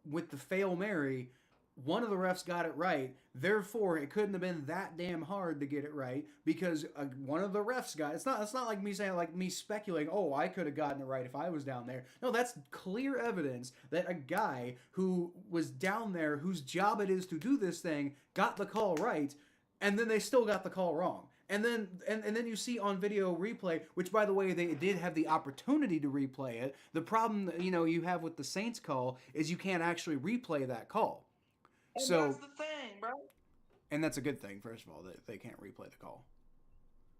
with the Fail Mary, one of the refs got it right. Therefore, it couldn't have been that damn hard to get it right because one of the refs got it. It's not like me saying, like me speculating, oh, I could have gotten it right if I was down there. No, that's clear evidence that a guy who was down there, whose job it is to do this thing, got the call right, and then they still got the call wrong. And then you see on video replay, which by the way they did have the opportunity to replay it. The problem you have with the Saints call is you can't actually replay that call. And so that's the thing, bro. And that's a good thing, first of all, that they can't replay the call.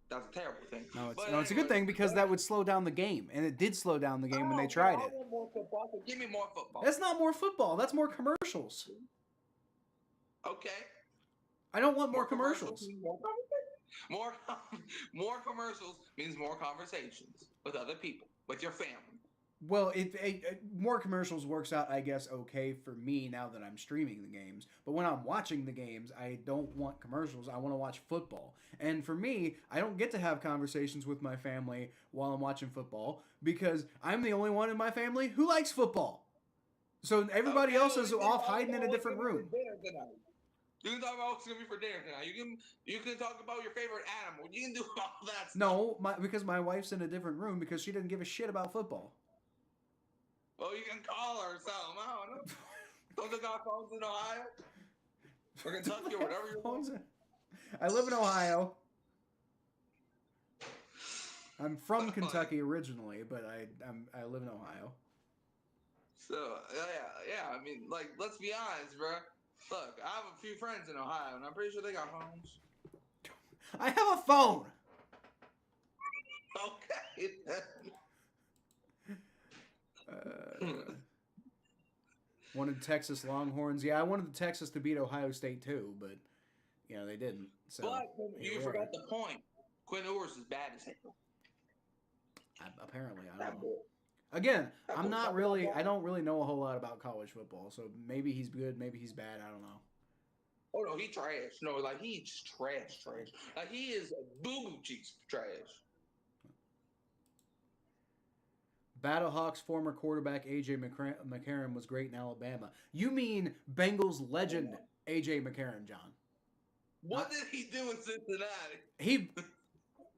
That's a terrible thing. No, But it's a good thing because that would slow down the game, and it did slow down the game when they tried it. I want more football. So give me more football. That's not more football. That's more commercials. Okay. I don't want more commercials. More commercials means more conversations with other people, with your family. Well, more commercials works out, I guess, okay for me now that I'm streaming the games. But when I'm watching the games, I don't want commercials. I want to watch football. And for me, I don't get to have conversations with my family while I'm watching football because I'm the only one in my family who likes football. So everybody else is off hiding in a different room. You can talk about what's gonna be for dinner tonight. You can talk about your favorite animal. You can do all that stuff. No, because my wife's in a different room because she doesn't give a shit about football. Well, you can call her or something. I don't know. Don't they got phones in Ohio? Or Kentucky or whatever you're phones. I live in Ohio. I'm from Kentucky originally, but I live in Ohio. So yeah. I mean, like, let's be honest, bro. Look, I have a few friends in Ohio, and I'm pretty sure they got phones. I have a phone. Okay. Wanted Texas Longhorns. Yeah, I wanted Texas to beat Ohio State too, but they didn't. So but you forgot the point. Quinn Ewers is bad as hell. Apparently, I don't know. Again, I don't really know a whole lot about college football, so maybe he's good, maybe he's bad. I don't know. Oh no, he trash. No, like he's just trash. Like he is boo-boo cheeks trash. Battlehawks former quarterback A.J. McCarron was great in Alabama. You mean Bengals legend A.J. McCarron, John? What did he do in Cincinnati?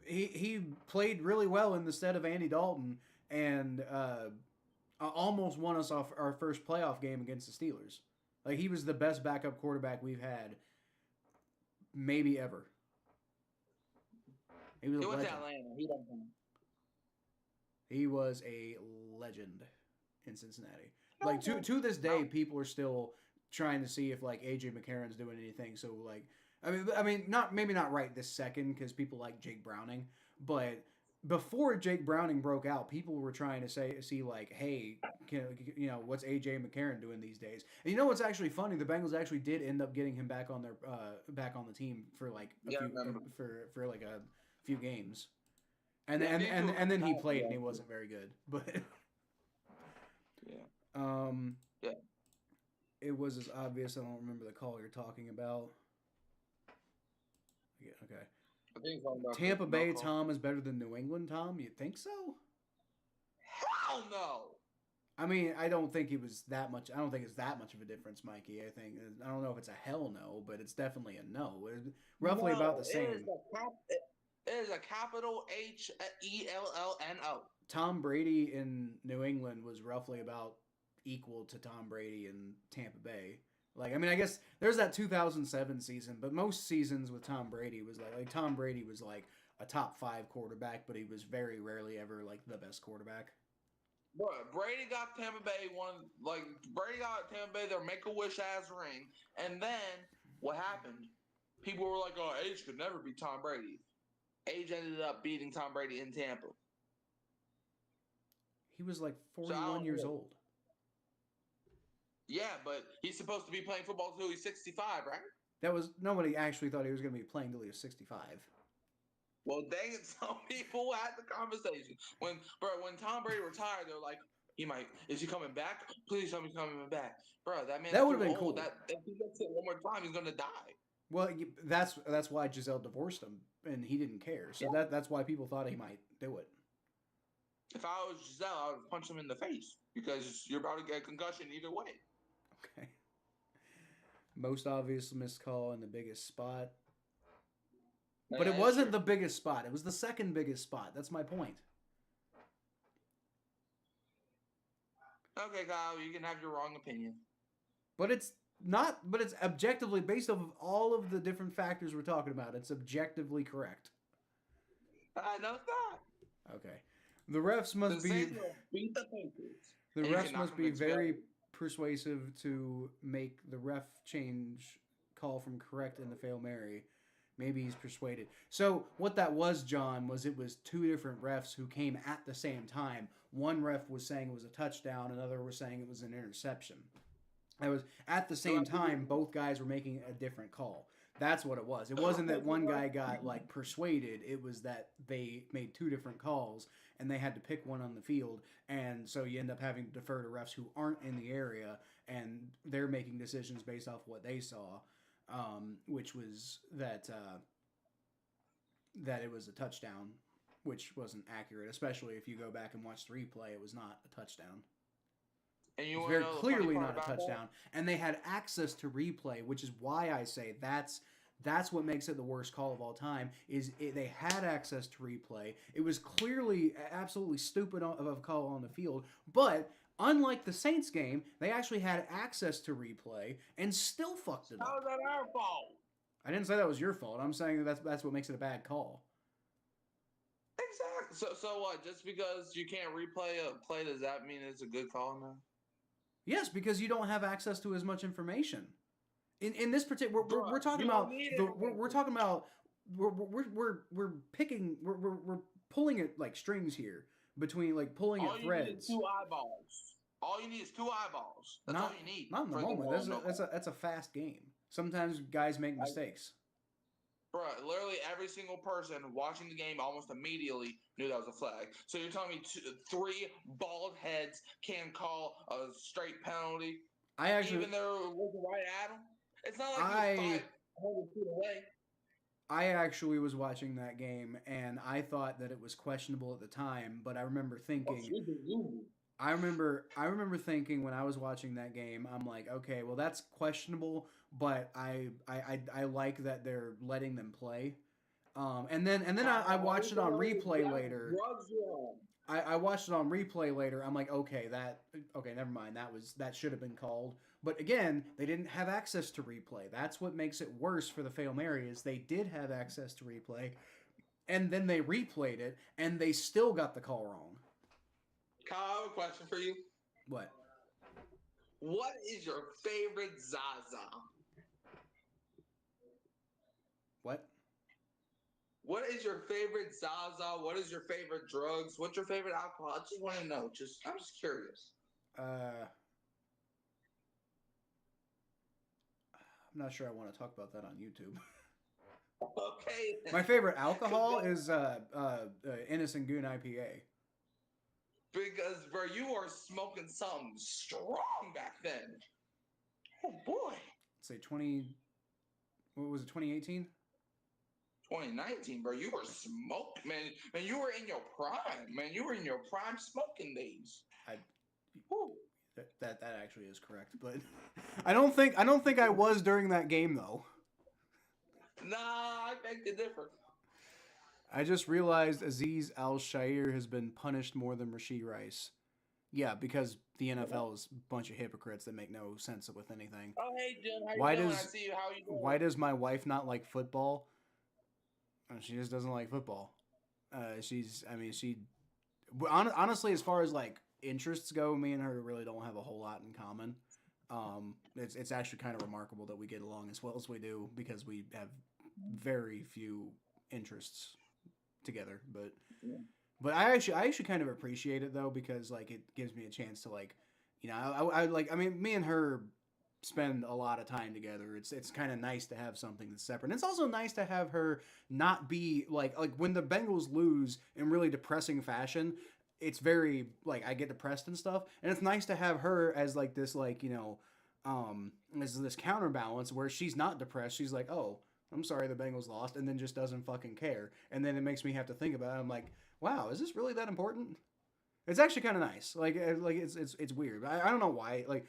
He played really well in the stead of Andy Dalton and almost won us off our first playoff game against the Steelers. Like, he was the best backup quarterback we've had maybe ever. He was a legend. To Atlanta. He was a legend in Cincinnati. Like, to this day, people are still trying to see if, like, A.J. McCarron's doing anything. So, like, I mean, maybe not right this second because people like Jake Browning, but before Jake Browning broke out, people were trying to see like, hey, what's A.J. McCarron doing these days? And you know what's actually funny? The Bengals actually did end up getting him back on the team for like for like a few games. And then he played and he wasn't very good. But yeah. It was as obvious. I don't remember the call you're talking about. Yeah, okay. I think Tampa Bay Tom is better than New England Tom? You think so? Hell no. I mean, I don't think it was that much. I don't think it's that much of a difference, Mikey. I don't know if it's a hell no, but it's definitely a no. It's roughly about the same. It is a capital HELLNO. Tom Brady in New England was roughly about equal to Tom Brady in Tampa Bay. Like, I mean, I guess there's that 2007 season, but most seasons with Tom Brady was like Tom Brady was like a top 5 quarterback, but he was very rarely ever like the best quarterback. Bro, Brady got Tampa Bay their Make-A-Wish ass ring, and then what happened? People were like, "Oh, Age could never beat Tom Brady." Age ended up beating Tom Brady in Tampa. He was like 41 years old. Yeah, but he's supposed to be playing football until he's 65, right? Nobody actually thought he was going to be playing until he was 65. Well, dang it, some people had the conversation. When Tom Brady retired, they're like, is he coming back? Please tell me he's coming back. Bro, that man. That would have been cool. If he gets it one more time, he's going to die. Well, that's why Giselle divorced him, and he didn't care. So that's why people thought he might do it. If I was Giselle, I would punch him in the face because you're about to get a concussion either way. Okay. Most obvious missed call in the biggest spot. But it wasn't the biggest spot. It was the second biggest spot. That's my point. Okay, Kyle, you can have your wrong opinion. But it's objectively, based off of all of the different factors we're talking about, it's objectively correct. No, it's not. Okay. The refs must be very persuasive to make the ref change call from correct in the Hail Mary. Maybe he's persuaded. So what that was, John, was it was two different refs who came at the same time. One ref was saying it was a touchdown, another was saying it was an interception. It was at the same time both guys were making a different call. That's what it was. It wasn't that one guy got like persuaded. It was that they made two different calls and they had to pick one on the field. And so you end up having to defer to refs who aren't in the area and they're making decisions based off what they saw, which was that it was a touchdown, which wasn't accurate, especially if you go back and watch the replay. It was not a touchdown. And you It's very clearly not a touchdown. And they had access to replay, which is why I say that's what makes it the worst call of all time. They had access to replay. It was clearly absolutely stupid of a call on the field, but unlike the Saints game, they actually had access to replay and still fucked it up. How is that our fault? I didn't say that was your fault. I'm saying that's what makes it a bad call. Exactly. So what? Just because you can't replay a play, does that mean it's a good call now? Yes, because you don't have access to as much information. In this particular, we're talking about we're pulling at like strings here between like pulling at threads. Two eyeballs. All you need is two eyeballs. That's all you need. Not in the moment. That's a fast game. Sometimes guys make mistakes. Bro, literally every single person watching the game almost immediately knew that was a flag. So you're telling me three bald heads can call a straight penalty? Even though it wasn't right at them? It's not like he's 500 feet away. I actually was watching that game, and I thought that it was questionable at the time, but I remember thinking... I remember thinking when I was watching that game, I'm like, okay, well that's questionable, but I like that they're letting them play. And then I watched it on replay later. I watched it on replay later. I'm like, okay, never mind. That should have been called. But again, they didn't have access to replay. That's what makes it worse for the Hail Mary is they did have access to replay, and then they replayed it, and they still got the call wrong. Kyle, I have a question for you. What? What is your favorite Zaza? What? What is your favorite Zaza? What is your favorite drugs? What's your favorite alcohol? I just want to know. I'm just curious. I'm not sure I want to talk about that on YouTube. Okay. My favorite alcohol is Innocent Goon IPA. Because, bro, you were smoking something strong back then. Oh, boy. Say 2018? 2019, bro. You were smoking, man. Man, you were in your prime. Man, you were in your prime smoking days. That actually is correct, but I don't think I was during that game, though. Nah, I beg to differ. I just realized Aziz Al-Shair has been punished more than Rashee Rice. Yeah, because the NFL is a bunch of hypocrites that make no sense with anything. Oh, hey, Jim. How you doing? I see you. How you doing? Why does my wife not like football? She just doesn't like football. Honestly, as far as like interests go, me and her really don't have a whole lot in common. It's actually kind of remarkable that we get along as well as we do because we have very few interests together, but I actually kind of appreciate it though because like it gives me a chance to like, you know, I mean me and her spend a lot of time together. It's kind of nice to have something that's separate. And it's also nice to have her not be like when the Bengals lose in really depressing fashion, it's very like I get depressed and stuff, and it's nice to have her as like this like, you know, as this counterbalance where she's not depressed. She's like, oh, I'm sorry the Bengals lost, and then just doesn't fucking care. And then it makes me have to think about it. I'm like, wow, is this really that important? It's actually kind of nice. Like it's weird. I don't know why. Like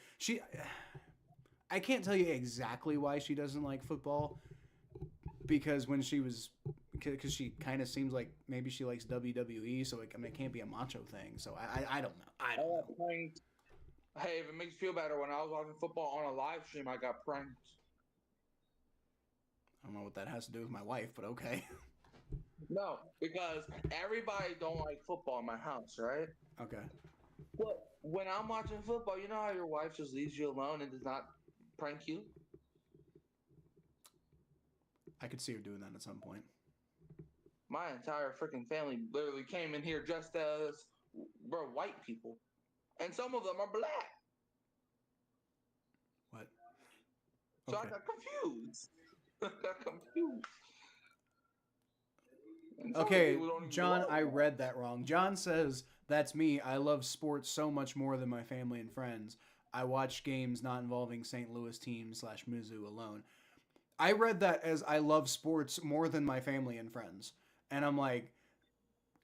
I can't tell you exactly why she doesn't like football. Because because she kind of seems like maybe she likes WWE, so like, I mean, it can't be a macho thing. So I don't know. I don't know. Hey, if it makes you feel better, when I was watching football on a live stream, I got pranked. I don't know what that has to do with my wife, but okay. No, because everybody don't like football in my house, right? Okay. Well, when I'm watching football, you know how your wife just leaves you alone and does not prank you? I could see her doing that at some point. My entire freaking family literally came in here dressed as white people, and some of them are black. What? So Okay. I got confused. And some Okay, people don't even John, belong I there. read that wrong. John says, that's me. I love sports so much more than my family and friends. I watch games not involving St. Louis teams / Mizzou alone. I read that as I love sports more than my family and friends. And I'm like,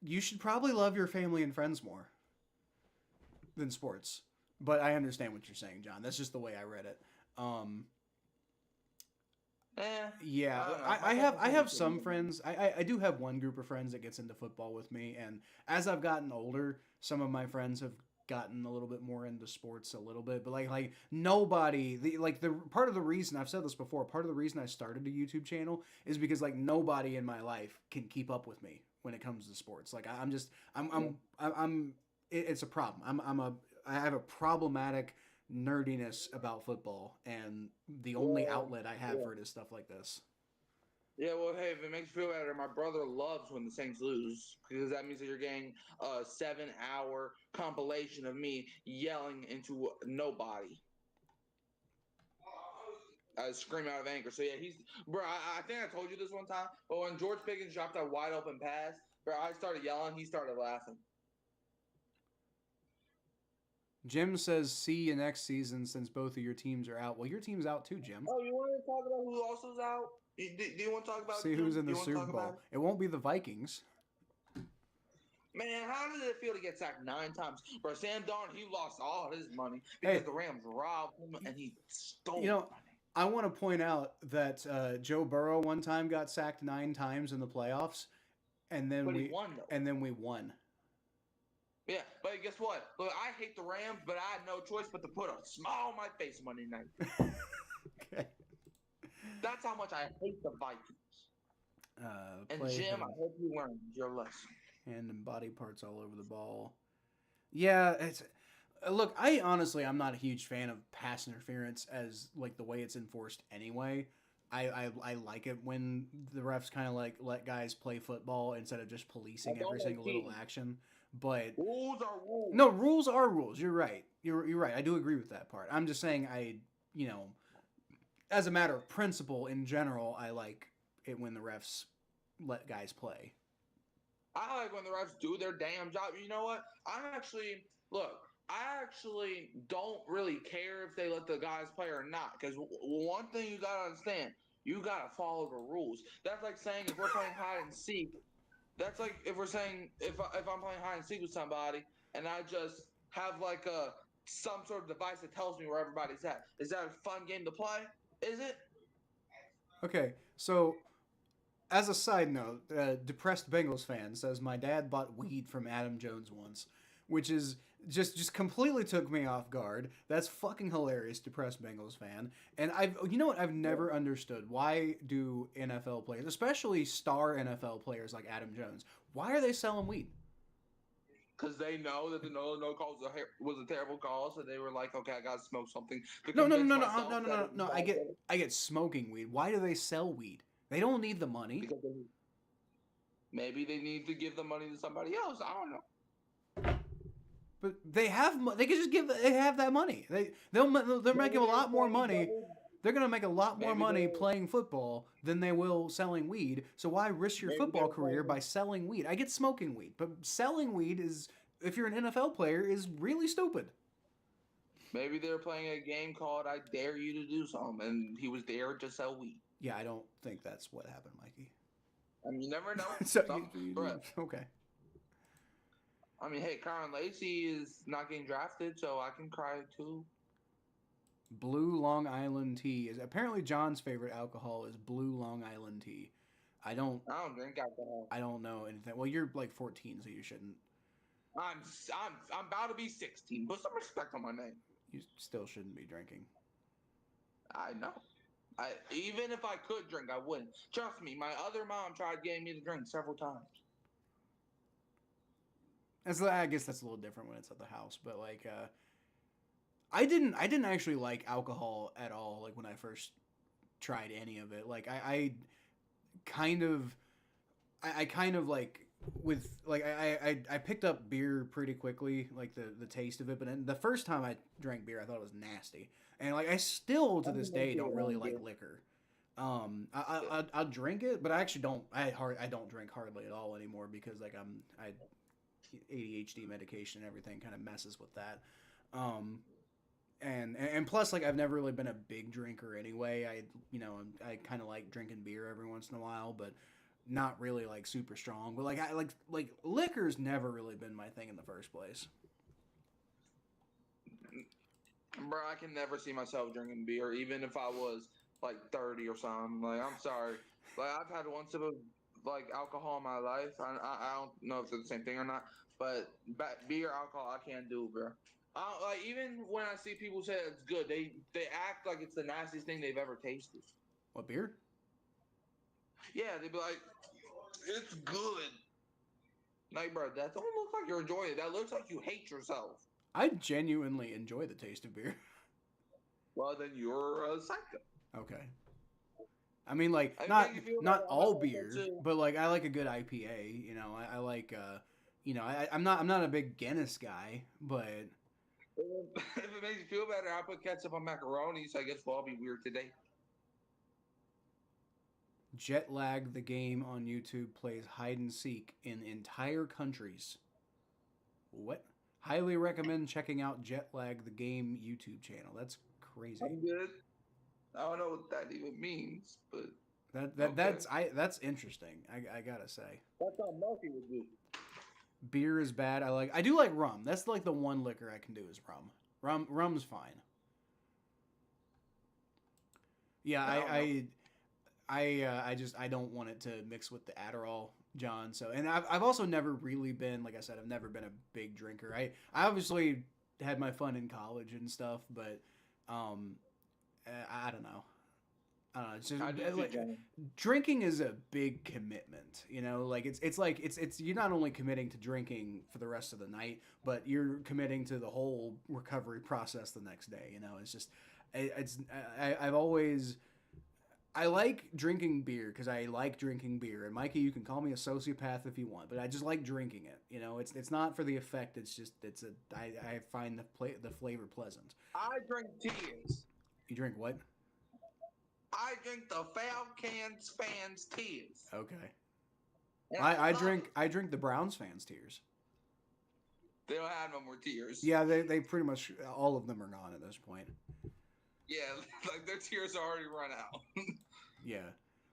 you should probably love your family and friends more than sports. But I understand what you're saying, John. That's just the way I read it. Yeah, I don't know. I have some friends. I do have one group of friends that gets into football with me, and as I've gotten older, some of my friends have gotten a little bit more into sports a little bit, but like nobody the part of the reason I've said this before, part of the reason I started a YouTube channel is because like nobody in my life can keep up with me when it comes to sports. Like it's a problem. I have a problematic nerdiness about football, and the only outlet I have for it is stuff like this. Yeah, well, hey, if it makes you feel better, my brother loves when the Saints lose because that means that you're getting a 7-hour compilation of me yelling into nobody. I scream out of anger. So yeah, bro. I think I told you this one time, but when George Pickens dropped that wide open pass, bro, I started yelling. He started laughing. Jim says, see you next season since both of your teams are out. Well, your team's out too, Jim. Oh, you want to talk about who else is out? Do you want to talk about? See who's in the Super Bowl. It won't be the Vikings. Man, how did it feel to get sacked 9 times? Bro, Sam Darnold, he lost all his money because the Rams robbed him and he stole money. I want to point out that Joe Burrow one time got sacked 9 times in the playoffs, and then we won. Yeah, but guess what? Look, I hate the Rams, but I had no choice but to put a smile on my face Monday night. Okay. That's how much I hate the Vikings. And Jim, I hope you learned your lesson. Hand and body parts all over the ball. Yeah, it's look. I'm not a huge fan of pass interference as like the way it's enforced anyway. I like it when the refs kind of like let guys play football instead of just policing every single little action. But rules are rules. No, rules are rules. You're right. You're right. I do agree with that part. I'm just saying as a matter of principle in general, I like it when the refs let guys play. I like when the refs do their damn job. You know what? I actually don't really care if they let the guys play or not. Because one thing you gotta understand, you gotta follow the rules. That's like saying if we're playing hide and seek. That's like if we're saying if I'm playing hide and seek with somebody and I just have like some sort of device that tells me where everybody's at. Is that a fun game to play? Is it? Okay, so as a side note, depressed Bengals fan says my dad bought weed from Adam Jones once, which is just completely took me off guard. That's fucking hilarious, depressed Bengals fan. And I've never understood why do NFL players, especially star NFL players like Adam Jones, why are they selling weed? Because they know that the no call was a terrible call, so they were like, okay, I gotta smoke something. No. I get smoking weed. Why do they sell weed? They don't need the money. Because maybe they need to give the money to somebody else. I don't know. But they have. They can just give. They have that money. They're making a lot more money. They're gonna make a lot more money playing football than they will selling weed. So why risk your football career by selling weed? I get smoking weed, but selling weed is, if you're an NFL player, is really stupid. Maybe they're playing a game called "I Dare You to Do Something," and he was dared to sell weed. Yeah, I don't think that's what happened, Mikey. I mean, you never know. Okay. I mean, hey, Karen Lacey is not getting drafted, so I can cry too. Blue Long Island tea is apparently John's favorite alcohol is Blue Long Island tea. I don't drink alcohol. I don't know anything. Well, you're like 14, so you shouldn't. I'm about to be 16. Put some respect on my name. You still shouldn't be drinking. I know. Even if I could drink, I wouldn't. Trust me, my other mom tried getting me to drink several times. I guess that's a little different when it's at the house, but like I didn't actually like alcohol at all like when I first tried any of it. Like kind of I kind of like with like I picked up beer pretty quickly, like the taste of it. But then the first time I drank beer, I thought it was nasty, and like I still to this day don't really like liquor. I'll drink it, but I actually don't. I don't drink hardly at all anymore because like I ADHD medication and everything kind of messes with that. Um, and plus like I've never really been a big drinker anyway. I kind of like drinking beer every once in a while, but not really like super strong. But like I like liquor's never really been my thing in the first place. Bro, I can never see myself drinking beer, even if I was like 30 or something. Like, I'm sorry. Like, I've had one sip of like alcohol in my life. I don't know if it's the same thing or not, but beer, alcohol, I can't do, bro. Like even when I see people say it's good, they act like it's the nastiest thing they've ever tasted. What beer? Yeah, they'd be like, "It's good." Like, bro, that don't look like you're enjoying it. That looks like you hate yourself. I genuinely enjoy the taste of beer. Well, then you're a psycho. Okay. I mean, like I not all beer, but like I like a good IPA. You know, I like I'm not a big Guinness guy, but If it makes you feel better, I put ketchup on macaroni, so I guess we'll all be weird today. Jet Lag the game on YouTube plays hide and seek in entire countries. What? Highly recommend checking out Jet Lag the game YouTube channel. That's crazy. I'm good. I don't know what that even means, but that's interesting. I gotta say. That's how Marky would do. Beer is bad. I do like rum. That's like the one liquor I can do is rum. Rum's fine. Yeah, I don't want it to mix with the Adderall, John. So, and I've also never really been, like I said, I've never been a big drinker. I obviously had my fun in college and stuff, but I don't know. I don't know. It's just, like, drinking is a big commitment, you know. Like it's you're not only committing to drinking for the rest of the night, but you're committing to the whole recovery process the next day. You know, it's just I've always. I like drinking beer because I like drinking beer. And Mikey, you can call me a sociopath if you want, but I just like drinking it. You know, it's not for the effect. It's just I find the flavor pleasant. I drink tears. You drink what? I drink the Falcons fans' tears. Okay. I drink the Browns fans' tears. They don't have no more tears. Yeah, they pretty much all of them are gone at this point. Yeah, like their tears are already run out. Yeah.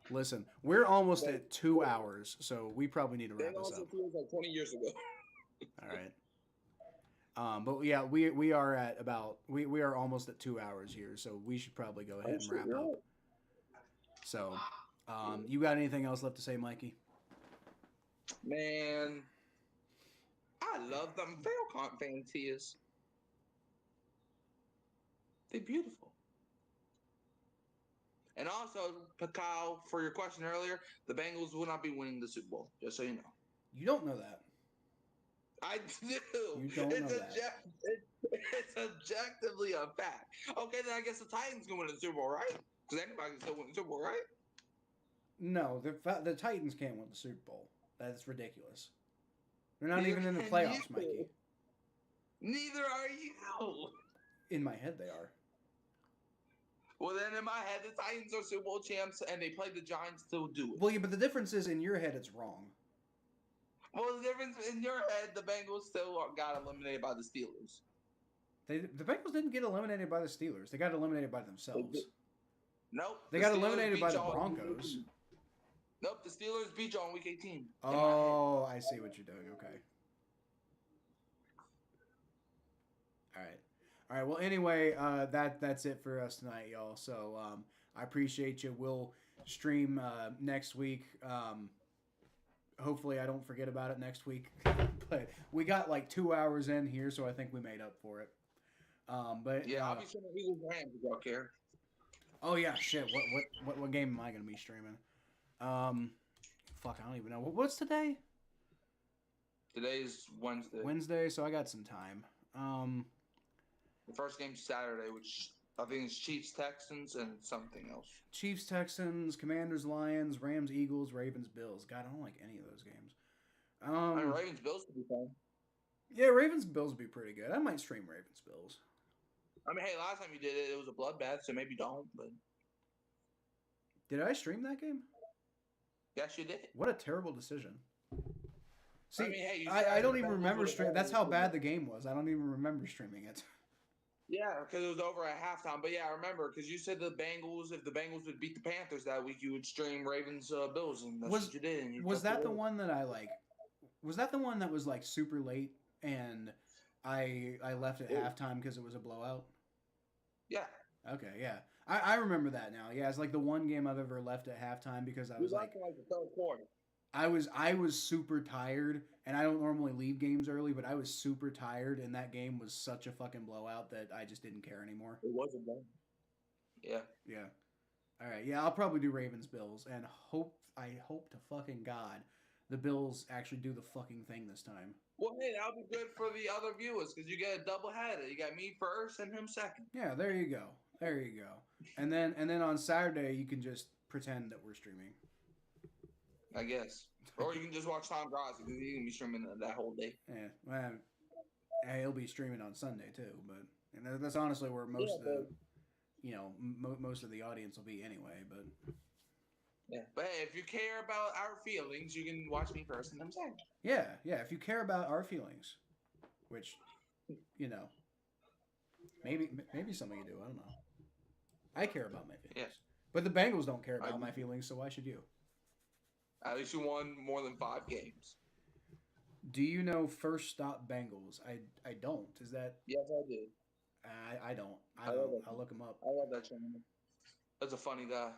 Listen, we're almost at 2 hours, so we probably need to wrap this up. Tears like 20 years ago. All right. But yeah, we are at about we are almost at 2 hours here, so we should probably go ahead and wrap up. So, you got anything else left to say, Mikey? Man, I love them Falcon fan tears. They're beautiful. And also, Kyle, for your question earlier, the Bengals will not be winning the Super Bowl, just so you know. You don't know that. I do. You don't know that. It's objectively a fact. Okay, then I guess the Titans can win the Super Bowl, right? Because anybody can still win the Super Bowl, right? No, the Titans can't win the Super Bowl. That's ridiculous. They're not even in the playoffs, Mikey. Neither are you. In my head, they are. Well, then in my head, the Titans are Super Bowl champs, and they played the Giants to do it. Well, yeah, but the difference is in your head, it's wrong. Well, the difference in your head, the Bengals still got eliminated by the Steelers. The Bengals didn't get eliminated by the Steelers. They got eliminated by themselves. Nope. They got eliminated by the Broncos. Nope, the Steelers beat you on Week 18. Oh, I see what you're doing. Okay. All right. Well, anyway, that's it for us tonight, y'all. So I appreciate you. We'll stream next week. Hopefully, I don't forget about it next week. But we got like 2 hours in here, so I think we made up for it. But yeah, I'll be streaming Eagles Rams if y'all care. Oh yeah, shit. What game am I gonna be streaming? Fuck, I don't even know. What's today? Today's Wednesday. Wednesday, so I got some time. The first game's Saturday, which I think it's Chiefs, Texans, and something else. Chiefs, Texans, Commanders, Lions, Rams, Eagles, Ravens, Bills. God, I don't like any of those games. I mean, Ravens, Bills could be fun. Yeah, Ravens, Bills would be pretty good. I might stream Ravens, Bills. I mean, hey, last time you did it, it was a bloodbath, so maybe don't. But Did I stream that game? yes, you did. What a terrible decision. See, I mean, hey, I don't even remember streaming. That's how bad the game was. I don't even remember streaming it. Yeah, because it was over at halftime. But yeah, I remember because you said the Bengals. If the Bengals would beat the Panthers that week, you would stream Ravens, Bills, and that's what you did. And you was that the one that I like? Was that the one that was like super late and I left at halftime because it was a blowout? Yeah. Okay, yeah. I remember that now. Yeah, it's like the one game I've ever left at halftime because I was like the third quarter. I was super tired, and I don't normally leave games early, but I was super tired, and that game was such a fucking blowout that I just didn't care anymore. It wasn't bad. Yeah. Yeah. All right. Yeah, I'll probably do Ravens Bills, and I hope to fucking God the Bills actually do the fucking thing this time. Well, hey, that'll be good for the other viewers because you get a double header. You got me first and him second. Yeah, there you go. There you go. And then on Saturday you can just pretend that we're streaming. I guess. Or you can just watch Tom Brosnan because he can be streaming that whole day. Yeah, well, he'll be streaming on Sunday too. But and that's honestly where most of the, most of the audience will be anyway. But yeah, but hey, if you care about our feelings, you can watch me first and then second. Yeah. If you care about our feelings, which, maybe some of you do. I don't know. I care about my feelings. Yeah. But the Bengals don't care about my feelings, so why should you? At least you won more than 5 games. Do you know First Stop Bengals? I don't. Is that? Yes, I do. I don't. I'll look him up. I love that channel. That's a funny guy.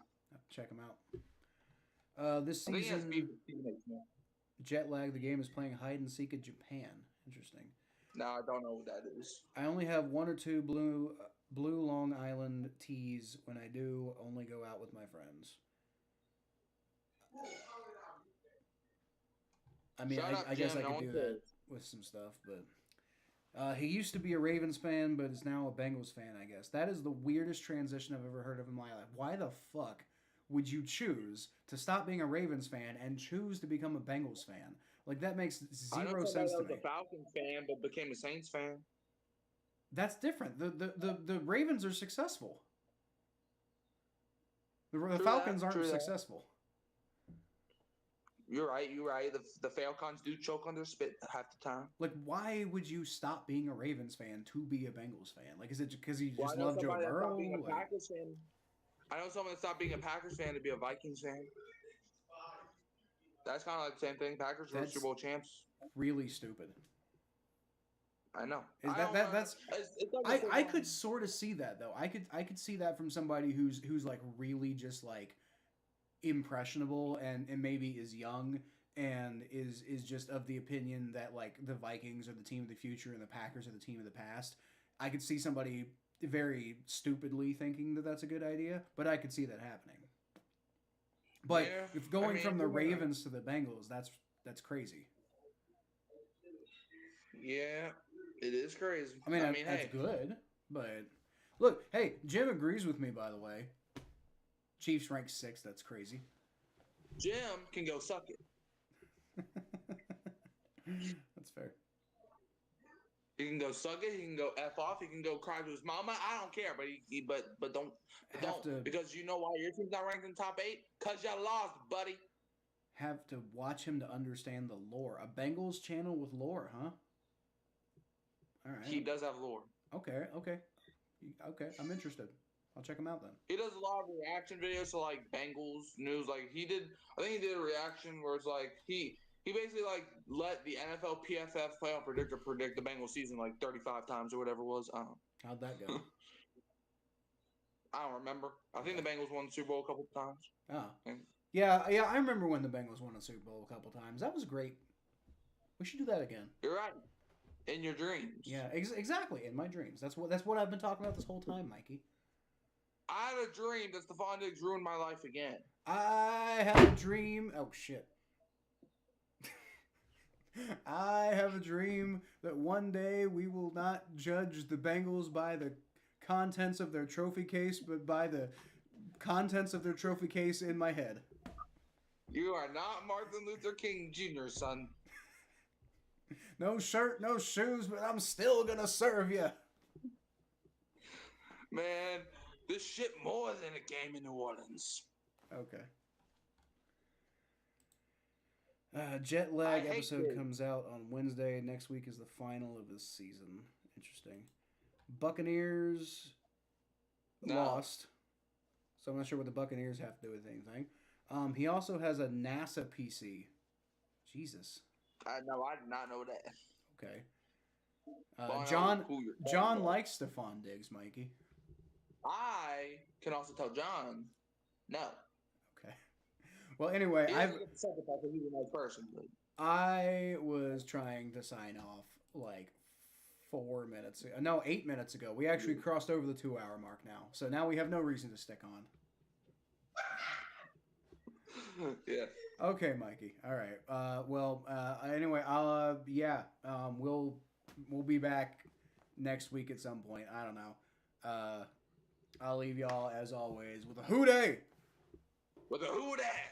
Check him out. This season, jet lag. The game is playing hide and seek in Japan. Interesting. No, I don't know what that is. I only have 1 or 2 blue Long Island teas. When I do, only go out with my friends. I mean, I guess I could do that with some stuff, but he used to be a Ravens fan, but is now a Bengals fan, I guess. That is the weirdest transition I've ever heard of in my life. Why the fuck would you choose to stop being a Ravens fan and choose to become a Bengals fan? Like, that makes zero sense to me. I was a Falcons fan, but became a Saints fan. That's different. The Ravens are successful. The Falcons aren't successful. You're right. The Falcons do choke on their spit half the time. Like, why would you stop being a Ravens fan to be a Bengals fan? Like, is it because you just love Joe Burrow? I know someone that stopped being a Packers fan to be a Vikings fan. That's kind of like the same thing. Packers were Super Bowl champs. Really stupid. I know. I could sort of see that though. I could see that from somebody who's like really just like impressionable and maybe is young and is just of the opinion that like the Vikings are the team of the future and the Packers are the team of the past. I could see somebody very stupidly thinking that that's a good idea, but I could see that happening. But if going from the Ravens to the Bengals, that's crazy. Yeah, it is crazy. I mean that's good, but look, hey, Jim agrees with me, by the way. Chiefs ranked 6th. That's crazy. Jim can go suck it. That's fair. He can go suck it. He can go F off. He can go cry to his mama. I don't care, but don't because you know why your team's not ranked in the top 8? Cause you lost, buddy. Have to watch him to understand the lore. A Bengals channel with lore, huh? All right. He does have lore. Okay. I'm interested. I'll check him out then. He does a lot of reaction videos to like Bengals news. Like I think he did a reaction where it's like he basically like let the NFL PFF playoff predictor predict the Bengals season like 35 times or whatever it was. I don't know. How'd that go? I don't remember. I think the Bengals won the Super Bowl a couple of times. Oh. Yeah, I remember when the Bengals won a Super Bowl a couple times. That was great. We should do that again. You're right. In your dreams. Yeah, exactly. In my dreams. That's what I've been talking about this whole time, Mikey. I had a dream that Stephon Diggs ruined my life again. I have a dream. Oh, shit. I have a dream that one day we will not judge the Bengals by the contents of their trophy case, but by the contents of their trophy case in my head. You are not Martin Luther King Jr., son. No shirt, no shoes, but I'm still gonna serve you. Man, this shit more than a game in New Orleans. Okay. Jet lag episode comes out on Wednesday. Next week is the final of this season. Interesting. Buccaneers lost. So I'm not sure what the Buccaneers have to do with anything. He also has a NASA PC. Jesus. No, I did not know that. Okay. John likes Stephon Diggs, Mikey. I can also tell John no. Okay. Well, anyway, I was trying to sign off like 4 minutes ago. No, 8 minutes ago. We actually crossed over the 2-hour mark now. So now we have no reason to stick on. Yeah. Okay, Mikey. All right. Anyway, we'll be back next week at some point. I don't know. I'll leave y'all as always with a hoo-day. With a hoo-day.